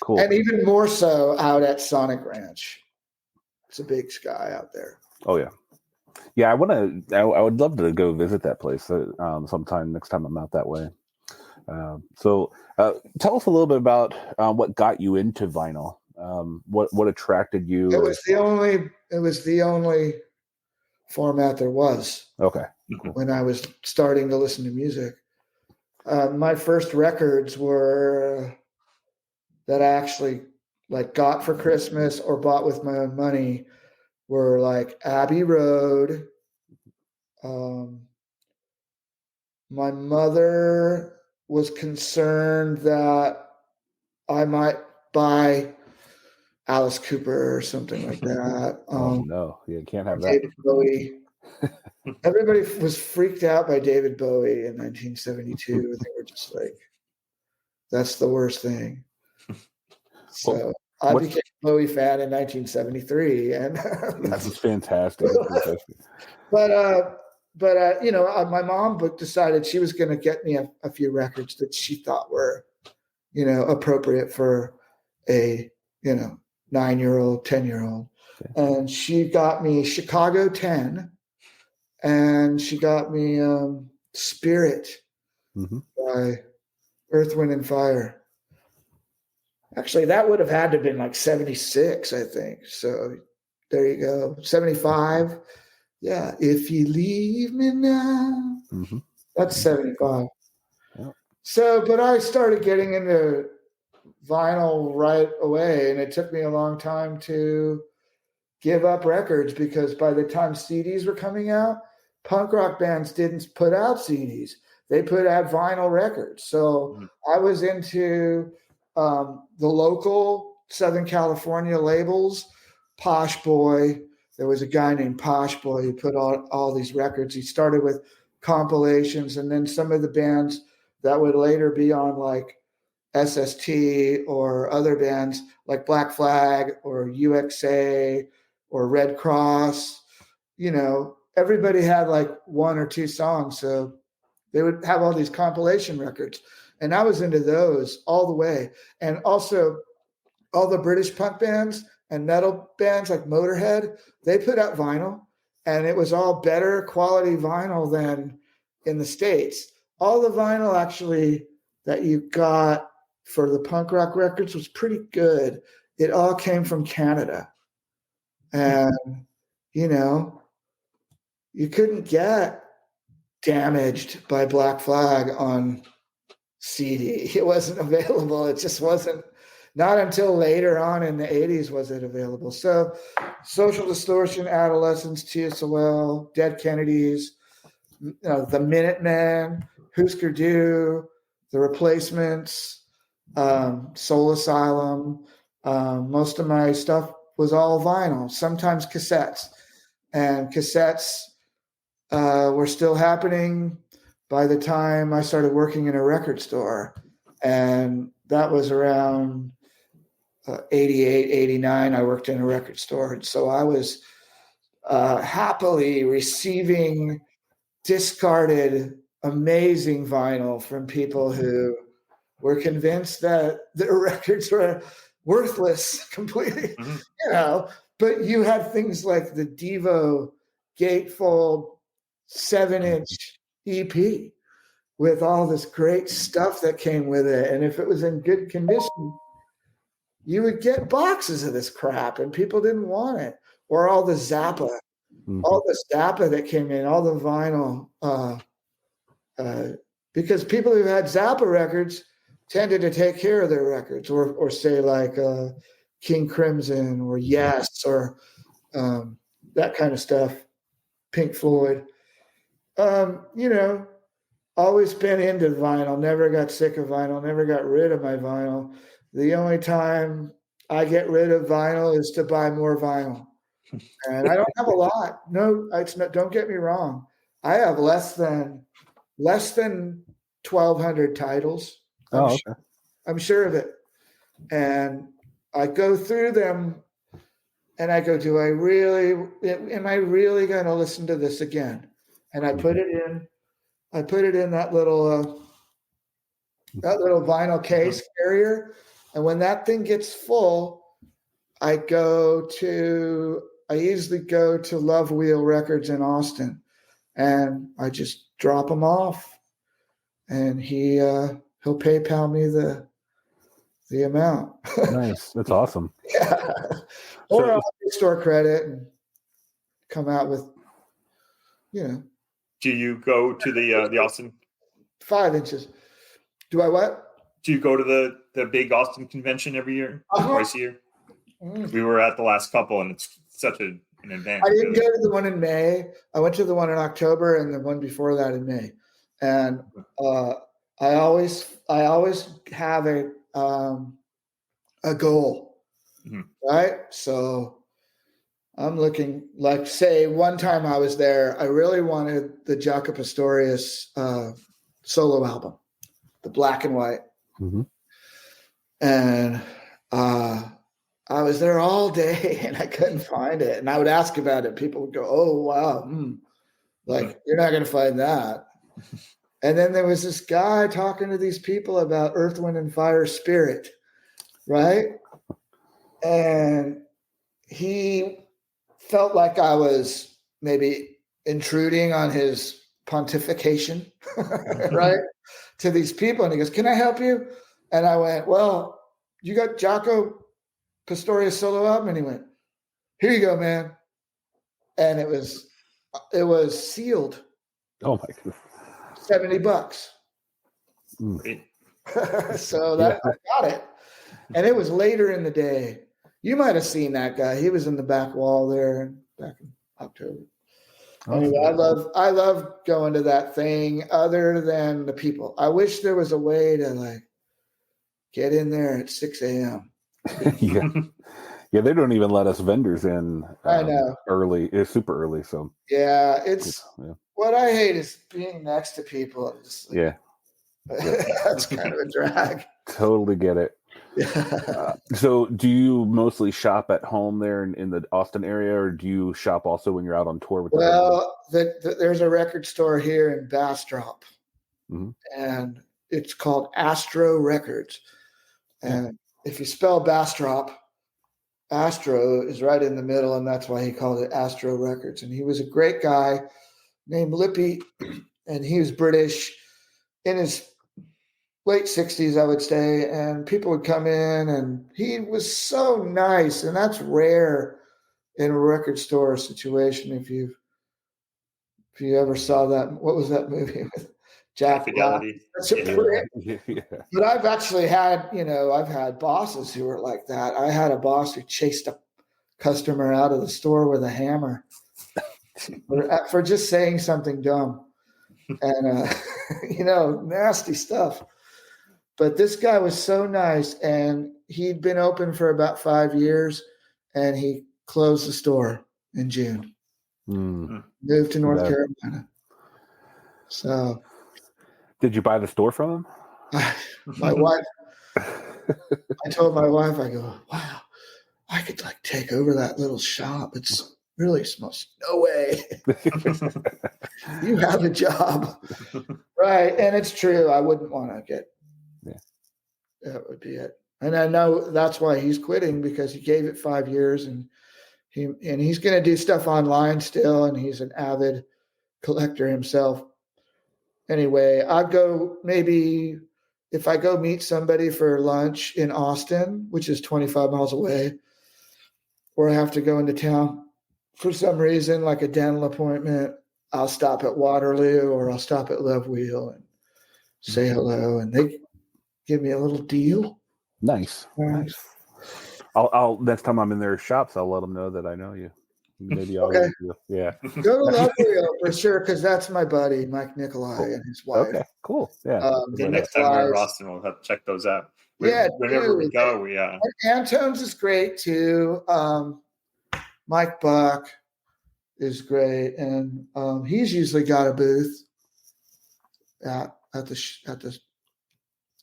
cool. And even more so out at Sonic Ranch. It's a big sky out there. Oh yeah, Yeah, I want to. I would love to go visit that place sometime next time I'm out that way. So, tell us a little bit about what got you into vinyl. What attracted you? It was the only format there was. Okay. Cool. When I was starting to listen to music. My first records were that I actually like got for Christmas or bought with my own money were like Abbey Road. My mother was concerned that I might buy Alice Cooper or something like that. Oh no, you can't have that. David Bowie. Everybody was freaked out by David Bowie in 1972. They were just like, that's the worst thing. So I became a Bowie fan in 1973. And that's fantastic. But my mom decided she was going to get me a few records that she thought were, appropriate for a, 9-year-old, 10-year-old. Okay. And she got me Chicago 10. And she got me Spirit by Earth, Wind, and Fire. Actually, that would have had to have been like 76, I think. So there you go. 75. Yeah. If you leave me now. That's 75. Yeah. So, but I started getting into vinyl right away. And it took me a long time to give up records because by the time CDs were coming out, punk rock bands didn't put out CDs. They put out vinyl records. So I was into the local Southern California labels, Posh Boy. There was a guy named Posh Boy who put out all these records. He started with compilations, and then some of the bands that would later be on like SST or other bands like Black Flag or UXA or Red Cross, everybody had like one or two songs. So they would have all these compilation records. And I was into those all the way. And also all the British punk bands and metal bands like Motorhead, they put out vinyl, and it was all better quality vinyl than in the States. All the vinyl actually that you got for the punk rock records was pretty good. It all came from Canada. And, you couldn't get Damaged by Black Flag on CD. It wasn't available. It just wasn't. Not until later on in the 80s was it available. So Social Distortion, Adolescence, TSOL, Dead Kennedys, the Minutemen, Husker Du, The Replacements, Soul Asylum. Most of my stuff was all vinyl, sometimes cassettes. And cassettes were still happening by the time I started working in a record store. And that was around 88, 89. I worked in a record store. And so I was happily receiving discarded, amazing vinyl from people who were convinced that their records were worthless completely, but you had things like the Devo Gatefold 7-inch EP with all this great stuff that came with it. And if it was in good condition, you would get boxes of this crap and people didn't want it. Or all the Zappa, all the Zappa that came in, all the vinyl, because people who had Zappa records tended to take care of their records, or say like King Crimson or Yes, or that kind of stuff, Pink Floyd. Always been into vinyl, never got sick of vinyl, never got rid of my vinyl. The only time I get rid of vinyl is to buy more vinyl. And I don't have a lot. No, it's not, don't get me wrong. I have less than 1,200 titles. I'm sure of it. And I go through them and I go, am I really going to listen to this again? And I put it in that little vinyl case carrier. And when that thing gets full, I go to usually go to Love Wheel Records in Austin, and I just drop them off, and he'll PayPal me the amount. Nice. That's awesome. Yeah. Or I'll store credit and come out with, Do you go to the Austin? 5 inches. Do I what? Do you go to the big Austin convention every year, twice a year? We were at the last couple, and it's such an event. I didn't go to the one in May. I went to the one in October and the one before that in May. And I always have a goal, right? So I'm looking, like, say, one time I was there, I really wanted the Jaco Pastorius solo album, the black and white. Mm-hmm. And I was there all day and I couldn't find it. And I would ask about it. People would go, "Oh, wow. Like, you're not going to find that." And then there was this guy talking to these people about Earth, Wind, and Fire Spirit, right? And he felt like I was maybe intruding on his pontification, right? To these people. And he goes, "Can I help you?" And I went, "Well, you got Jaco Pastorius solo album?" And he went, "Here you go, man." And it was sealed. Oh my goodness. $70. So that I got it. And it was later in the day. You might have seen that guy. He was in the back wall there back in October. Anyway, I love going to that thing other than the people. I wish there was a way to, like, get in there at 6 a.m. Yeah, they don't even let us vendors in. I know. Early. It's super early. So yeah, what I hate is being next to people. That's kind of a drag. Totally get it. So do you mostly shop at home there in the Austin area, or do you shop also when you're out on tour with there's a record store here in Bastrop, and it's called Astro Records. And if you spell Bastrop, Astro is right in the middle, and that's why he called it Astro Records. And he was a great guy named Lippy, and he was British in his late 60s, I would say, and people would come in, and he was so nice, and that's rare in a record store situation. If you ever saw that, what was that movie with Jack Fidelity? But I've actually had, I've had bosses who were like that. I had a boss who chased a customer out of the store with a hammer for just saying something dumb, and nasty stuff. But this guy was so nice, and he'd been open for about 5 years, and he closed the store in June. Moved to North Carolina. So, did you buy the store from him? My wife. I told my wife, I go, "Wow, I could take over that little shop. It's really smells." "No way." "You have a job." Right. And it's true. I wouldn't want to get. That would be it. And I know that's why he's quitting, because he gave it 5 years, and he's going to do stuff online still. And he's an avid collector himself. Anyway, I'd go, maybe if I go meet somebody for lunch in Austin, which is 25 miles away, or I have to go into town for some reason, like a dental appointment, I'll stop at Waterloo, or I'll stop at Love Wheel and say hello, and they give me a little deal. Nice. I'll next time I'm in their shops, I'll let them know that I know you. Maybe I'll okay. Yeah. Go to Love Wheel for sure, because that's my buddy Mike Nikolai and his wife. Okay, cool. Yeah. The next time we're in Austin, we'll have to check those out. Whenever we go, we Antone's is great too. Mike Buck is great, and he's usually got a booth at the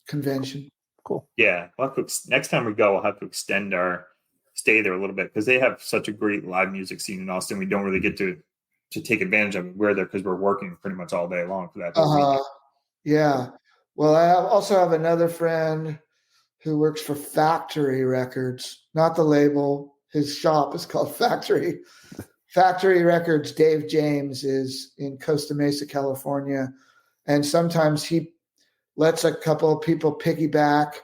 convention. Cool. Yeah. Next time we go, we'll have to extend our stay there a little bit, because they have such a great live music scene in Austin. We don't really get to take advantage of it. We're there because we're working pretty much all day long for that whole week. Yeah. Well, I also have another friend who works for Factory Records, not the label. his shop is called Factory Records. Dave James is in Costa Mesa, California. And sometimes he lets a couple of people piggyback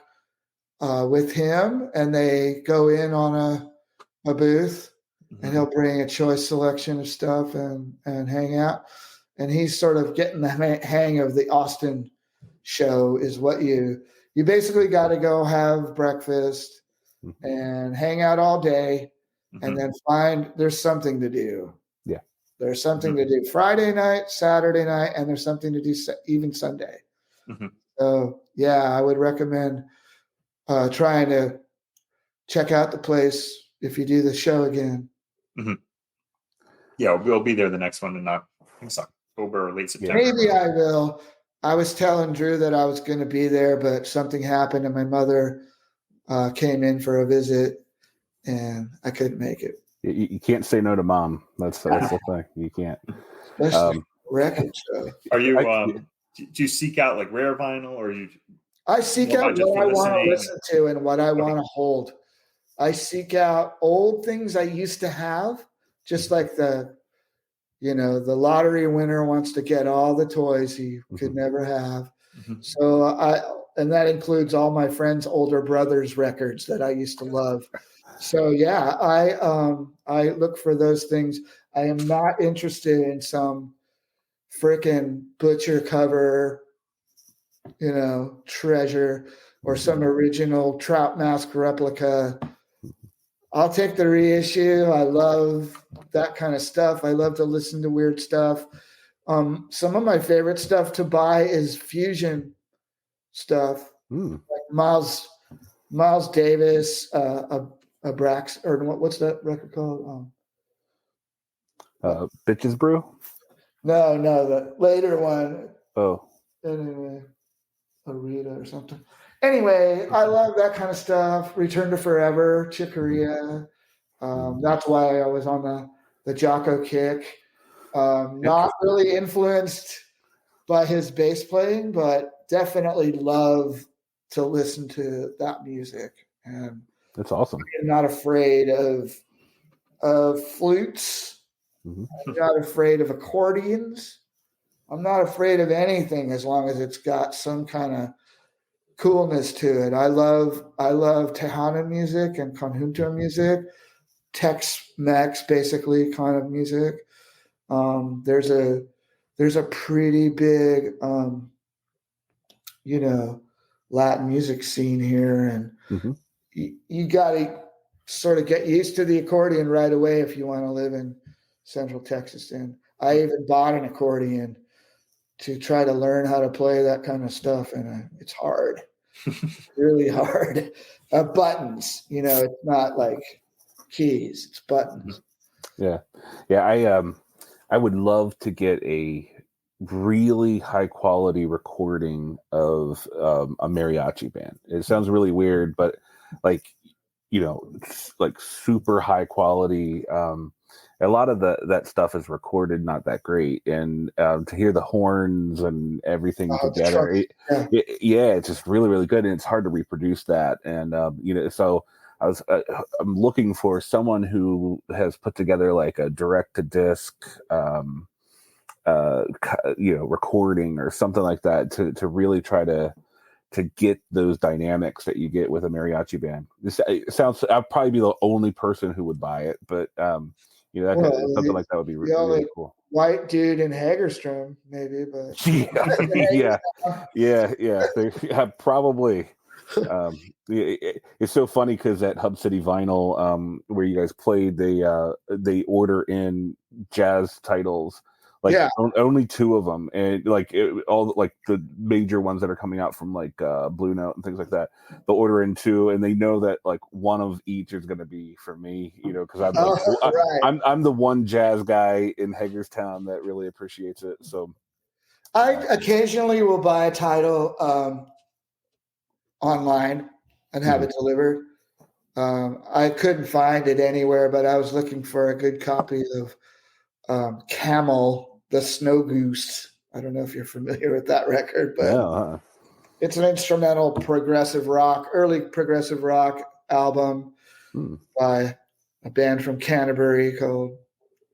with him, and they go in on a booth, and he'll bring a choice selection of stuff and hang out. And he's sort of getting the hang of the Austin show. Is what you basically got to go have breakfast and hang out all day, and then find there's something to do. Yeah, there's something to do Friday night, Saturday night, and there's something to do even Sunday. So yeah, I would recommend trying to check out the place if you do the show again. Yeah, we'll be there the next one in October or late September. Maybe I will. I was telling Drew that I was going to be there, but something happened, and my mother came in for a visit, and I couldn't make it. You can't say no to mom. That's the thing. You can't. Especially record show. Are you? Do you seek out like rare vinyl, or you? I seek out what I want to listen to and what I want to hold. I seek out old things I used to have, just like the lottery winner wants to get all the toys he could never have. So and that includes all my friends' older brothers' records that I used to love. So yeah, I look for those things. I am not interested in some frickin' butcher cover, treasure, or some original Trout Mask replica. I'll take the reissue. I love that kind of stuff. I love to listen to weird stuff. Some of my favorite stuff to buy is fusion stuff, like Miles Davis, a Brax, or what's that record called? Bitches Brew? No, the later one. Oh. Anyway, Arita or something. Anyway, I love that kind of stuff. Return to Forever, Chick Corea. That's why I was on the Jocko kick. Not really influenced by his bass playing, but definitely love to listen to that music. And that's awesome. I'm not afraid of flutes. I'm not afraid of accordions. I'm not afraid of anything as long as it's got some kind of coolness to it. I love Tejano music and conjunto music, Tex-Mex basically kind of music. There's a pretty big Latin music scene here, and you got to sort of get used to the accordion right away if you want to live in Central Texas. And I even bought an accordion to try to learn how to play that kind of stuff, and it's hard. Really hard. Buttons, it's not like keys, it's buttons. Yeah. I would love to get a really high quality recording of a mariachi band. It sounds really weird, but like super high quality. A lot of that stuff is recorded not that great, and to hear the horns and everything together, it's just really, really good, and it's hard to reproduce that. And so I'm looking for someone who has put together like a direct to disc, recording or something like that to really try to get those dynamics that you get with a mariachi band. I'd probably be the only person who would buy it, but something like that would be really cool. White dude in Hagerstrom, maybe, but yeah, probably. It's so funny because at Hub City Vinyl, where you guys played, they order in jazz titles, only two of them, and all like the major ones that are coming out from like Blue Note and things like that. They'll order in two, and they know that like one of each is going to be for me, because I'm the one jazz guy in Hagerstown that really appreciates it. So I occasionally will buy a title online and have it delivered. I couldn't find it anywhere, but I was looking for a good copy of Camel, the Snow Goose. I don't know if you're familiar with that record, but it's an instrumental early progressive rock album by a band from Canterbury called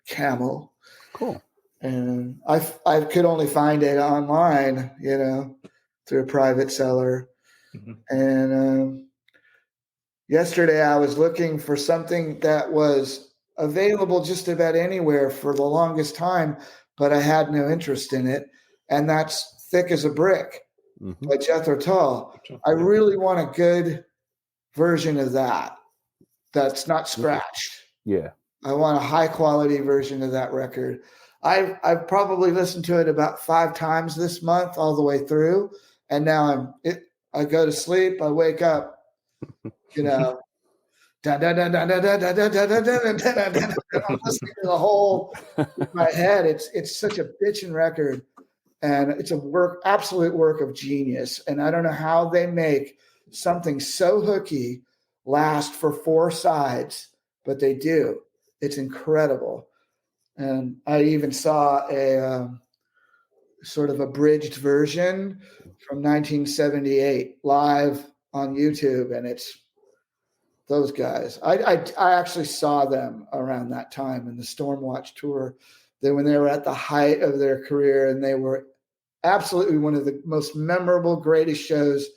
Camel. Cool. And I could only find it online, through a private seller. Mm-hmm. And yesterday I was looking for something that was available just about anywhere for the longest time, but I had no interest in it. And that's Thick as a Brick by Jethro Tull. I really want a good version of that that's not scratched. Yeah. I want a high quality version of that record. I've probably listened to it about 5 times this month all the way through. And now I go to sleep, I wake up, I'm listening to the whole in my head. It's such a bitchin' record, and it's absolute work of genius. And I don't know how they make something so hooky last for 4 sides, but they do. It's incredible. And I even saw a sort of abridged version from 1978 live on YouTube, and it's those guys. I actually saw them around that time in the Stormwatch tour. When they were at the height of their career, and they were absolutely one of the most memorable, greatest shows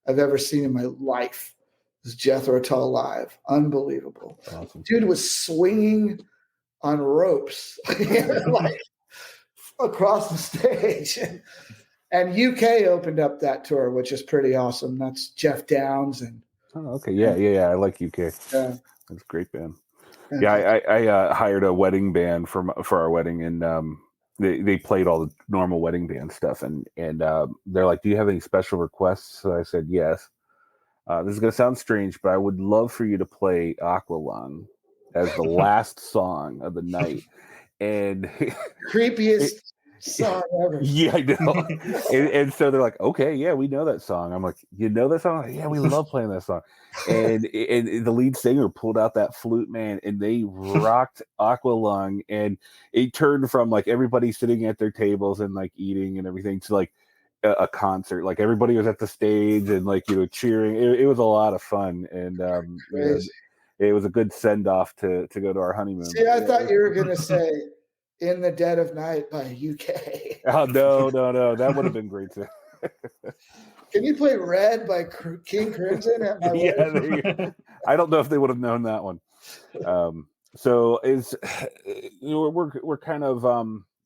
I've ever seen in my life. It was Jethro Tull live. Unbelievable. Awesome. Dude was swinging on ropes like across the stage. And UK opened up that tour, which is pretty awesome. That's Jeff Downes. And okay. Yeah. I like UK. Yeah. That's a great band. Yeah, I hired a wedding band for our wedding, and they played all the normal wedding band stuff, and they're like, "Do you have any special requests?" So I said, "Yes." This is gonna sound strange, but I would love for you to play Aqualung as the last song of the night. And creepiest song ever. Yeah, I know. and so they're like, "Okay, yeah, we know that song." I'm like, "You know that song?" Like, yeah, we love playing that song. And the lead singer pulled out that flute, man, and they rocked Aqualung, and it turned from like everybody sitting at their tables and like eating and everything to like a concert. Like everybody was at the stage and like cheering. It was a lot of fun, and it was a good send off to go to our honeymoon. See, I thought you were gonna say "In the Dead of Night" by UK. Oh no, that would have been great too. Can you play "Red" by King Crimson at my wedding? I don't know if they would have known that one. So we're kind of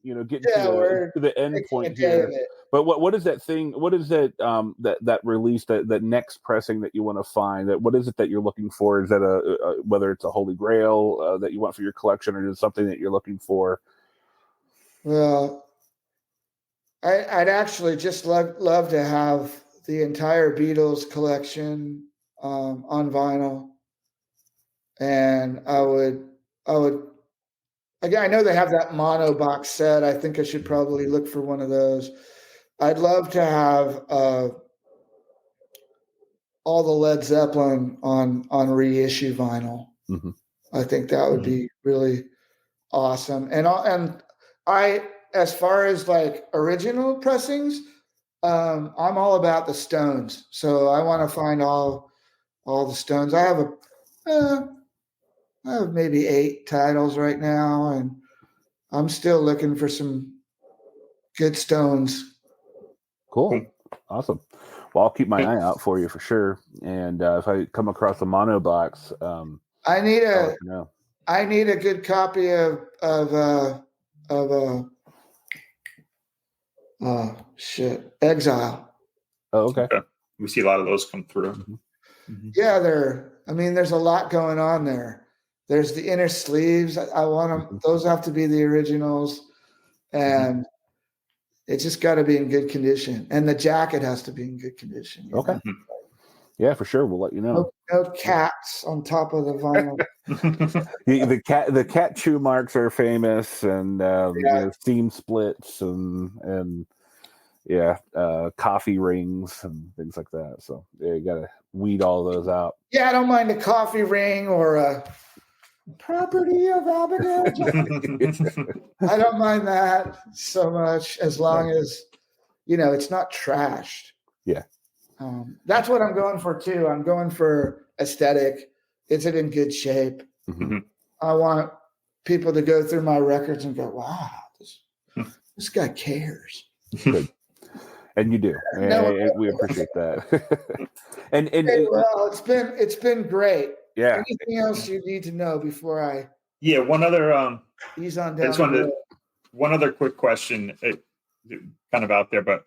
getting to the end point here. But what is that thing? What is that that release, that next pressing that you want to find? What is it that you're looking for? Is that whether it's a holy grail that you want for your collection, or is it something that you're looking for? Well, I'd actually just love to have the entire Beatles collection on vinyl, and I would. Again, I know they have that mono box set. I think I should probably look for one of those. I'd love to have all the Led Zeppelin on reissue vinyl. Mm-hmm. I think that would be really awesome. And I, as far as like original pressings, I'm all about the Stones. So I want to find all the Stones. I have maybe 8 titles right now, and I'm still looking for some good Stones. Cool. Awesome. Well, I'll keep my eye out for you for sure. And if I come across a mono box, I need a good copy of Exile. Oh, okay. We see a lot of those come through. Mm-hmm. Yeah, there's a lot going on there. There's the inner sleeves. I want them. Those have to be the originals, and it's just got to be in good condition. And the jacket has to be in good condition. Okay. Know? Yeah, for sure. We'll let you know. No cats on top of the vinyl. the cat chew marks are famous, and seam splits, and coffee rings and things like that. So you got to weed all those out. Yeah, I don't mind a coffee ring or a property of Abigail. I don't mind that so much, as long as it's not trashed. Yeah. That's what I'm going for too. I'm going for aesthetic. Is it in good shape? Mm-hmm. I want people to go through my records and go, wow, this guy cares. Good. And you do. And we appreciate that. and well, it's been great. Yeah. Anything else you need to know before I? Yeah. One other. He's on I down. just wanted one other quick question, kind of out there, but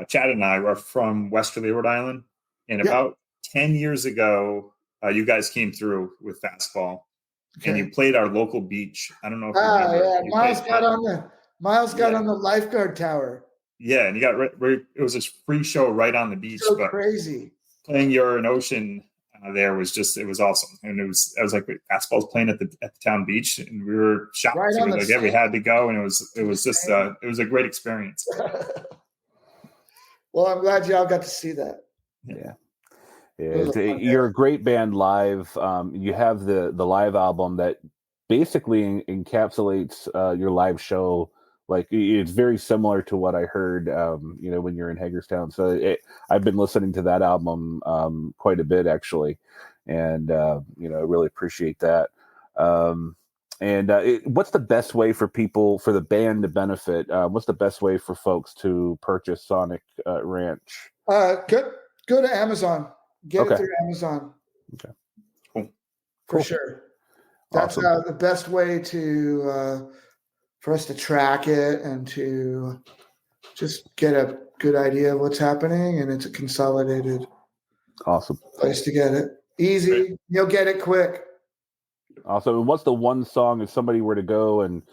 Chad and I were from Westerly, Rhode Island, and about 10 years ago, you guys came through with Fastball, and you played our local beach. I don't know if you remember. Yeah, You Miles got on the lifeguard tower. Yeah, and you got it was a free show right on the beach. So crazy. Playing You're an Ocean there was awesome, and I was like, Fastball's playing at the town beach, and we were shocked. Right so on we we had to go, and it was just it was a great experience. Well, I'm glad y'all got to see that. Yeah. You're a great band live. You have the live album that basically encapsulates your live show. Like, it's very similar to what I heard, when you're in Hagerstown. So I've been listening to that album quite a bit, actually, and I really appreciate that. What's the best way for the band to benefit? What's the best way for folks to purchase Sonic Ranch? Go to Amazon. Get it through Amazon. Okay. For sure. That's awesome. The best way to for us to track it and to just get a good idea of what's happening. And it's a consolidated place to get it. Easy. Great. You'll get it quick. Awesome. And what's the one song, if somebody were to go and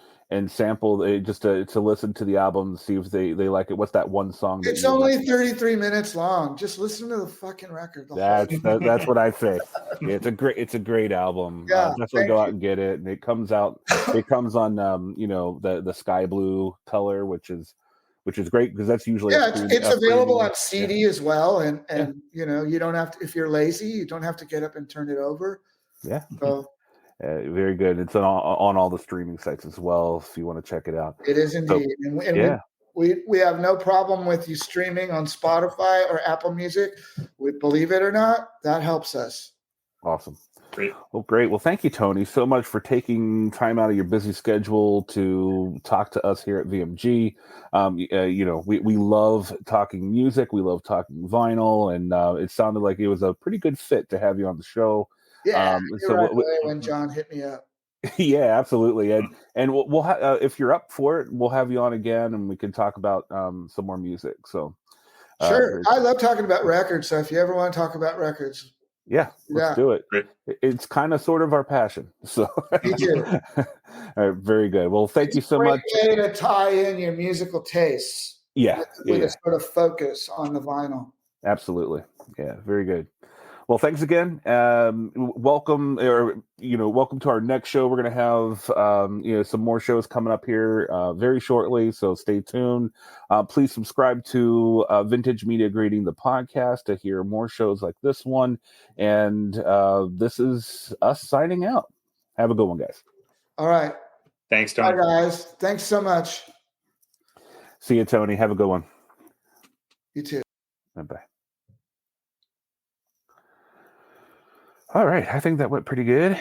sample just to listen to the album, see if they like it? What's that one song? It's only 33 minutes long. Just listen to the fucking record. That's what I say. Yeah, it's a great album. Yeah, definitely go out and get it. And it comes on the sky blue color, which is great, because that's usually it's available on CD as well. And you don't have to, if you're lazy, you don't have to get up and turn it over. Yeah. So very good. It's on all the streaming sites as well, if you want to check it out. It is indeed. And we have no problem with you streaming on Spotify or Apple Music. We believe it or not, that helps us. Awesome. Great. Well, great. Well, thank you, Tony, so much for taking time out of your busy schedule to talk to us here at VMG. We love talking music. We love talking vinyl, and it sounded like it was a pretty good fit to have you on the show. Yeah, when John hit me up. Yeah, absolutely. And we'll if you're up for it, we'll have you on again, and we can talk about some more music. So sure, I love talking about records. So if you ever want to talk about records, let's do it. Great. It's kind of sort of our passion. So me too. All right, very good. Well, thank you so much. Way to tie in your musical tastes. With a sort of focus on the vinyl. Absolutely. Yeah, very good. Well, thanks again. Welcome to our next show. We're going to have some more shows coming up here very shortly, so stay tuned. Please subscribe to Vintage Media Grading, the podcast, to hear more shows like this one. And this is us signing out. Have a good one, guys. All right. Thanks, Tony. Bye, guys. Thanks so much. See you, Tony. Have a good one. You too. Bye. All right. I think that went pretty good.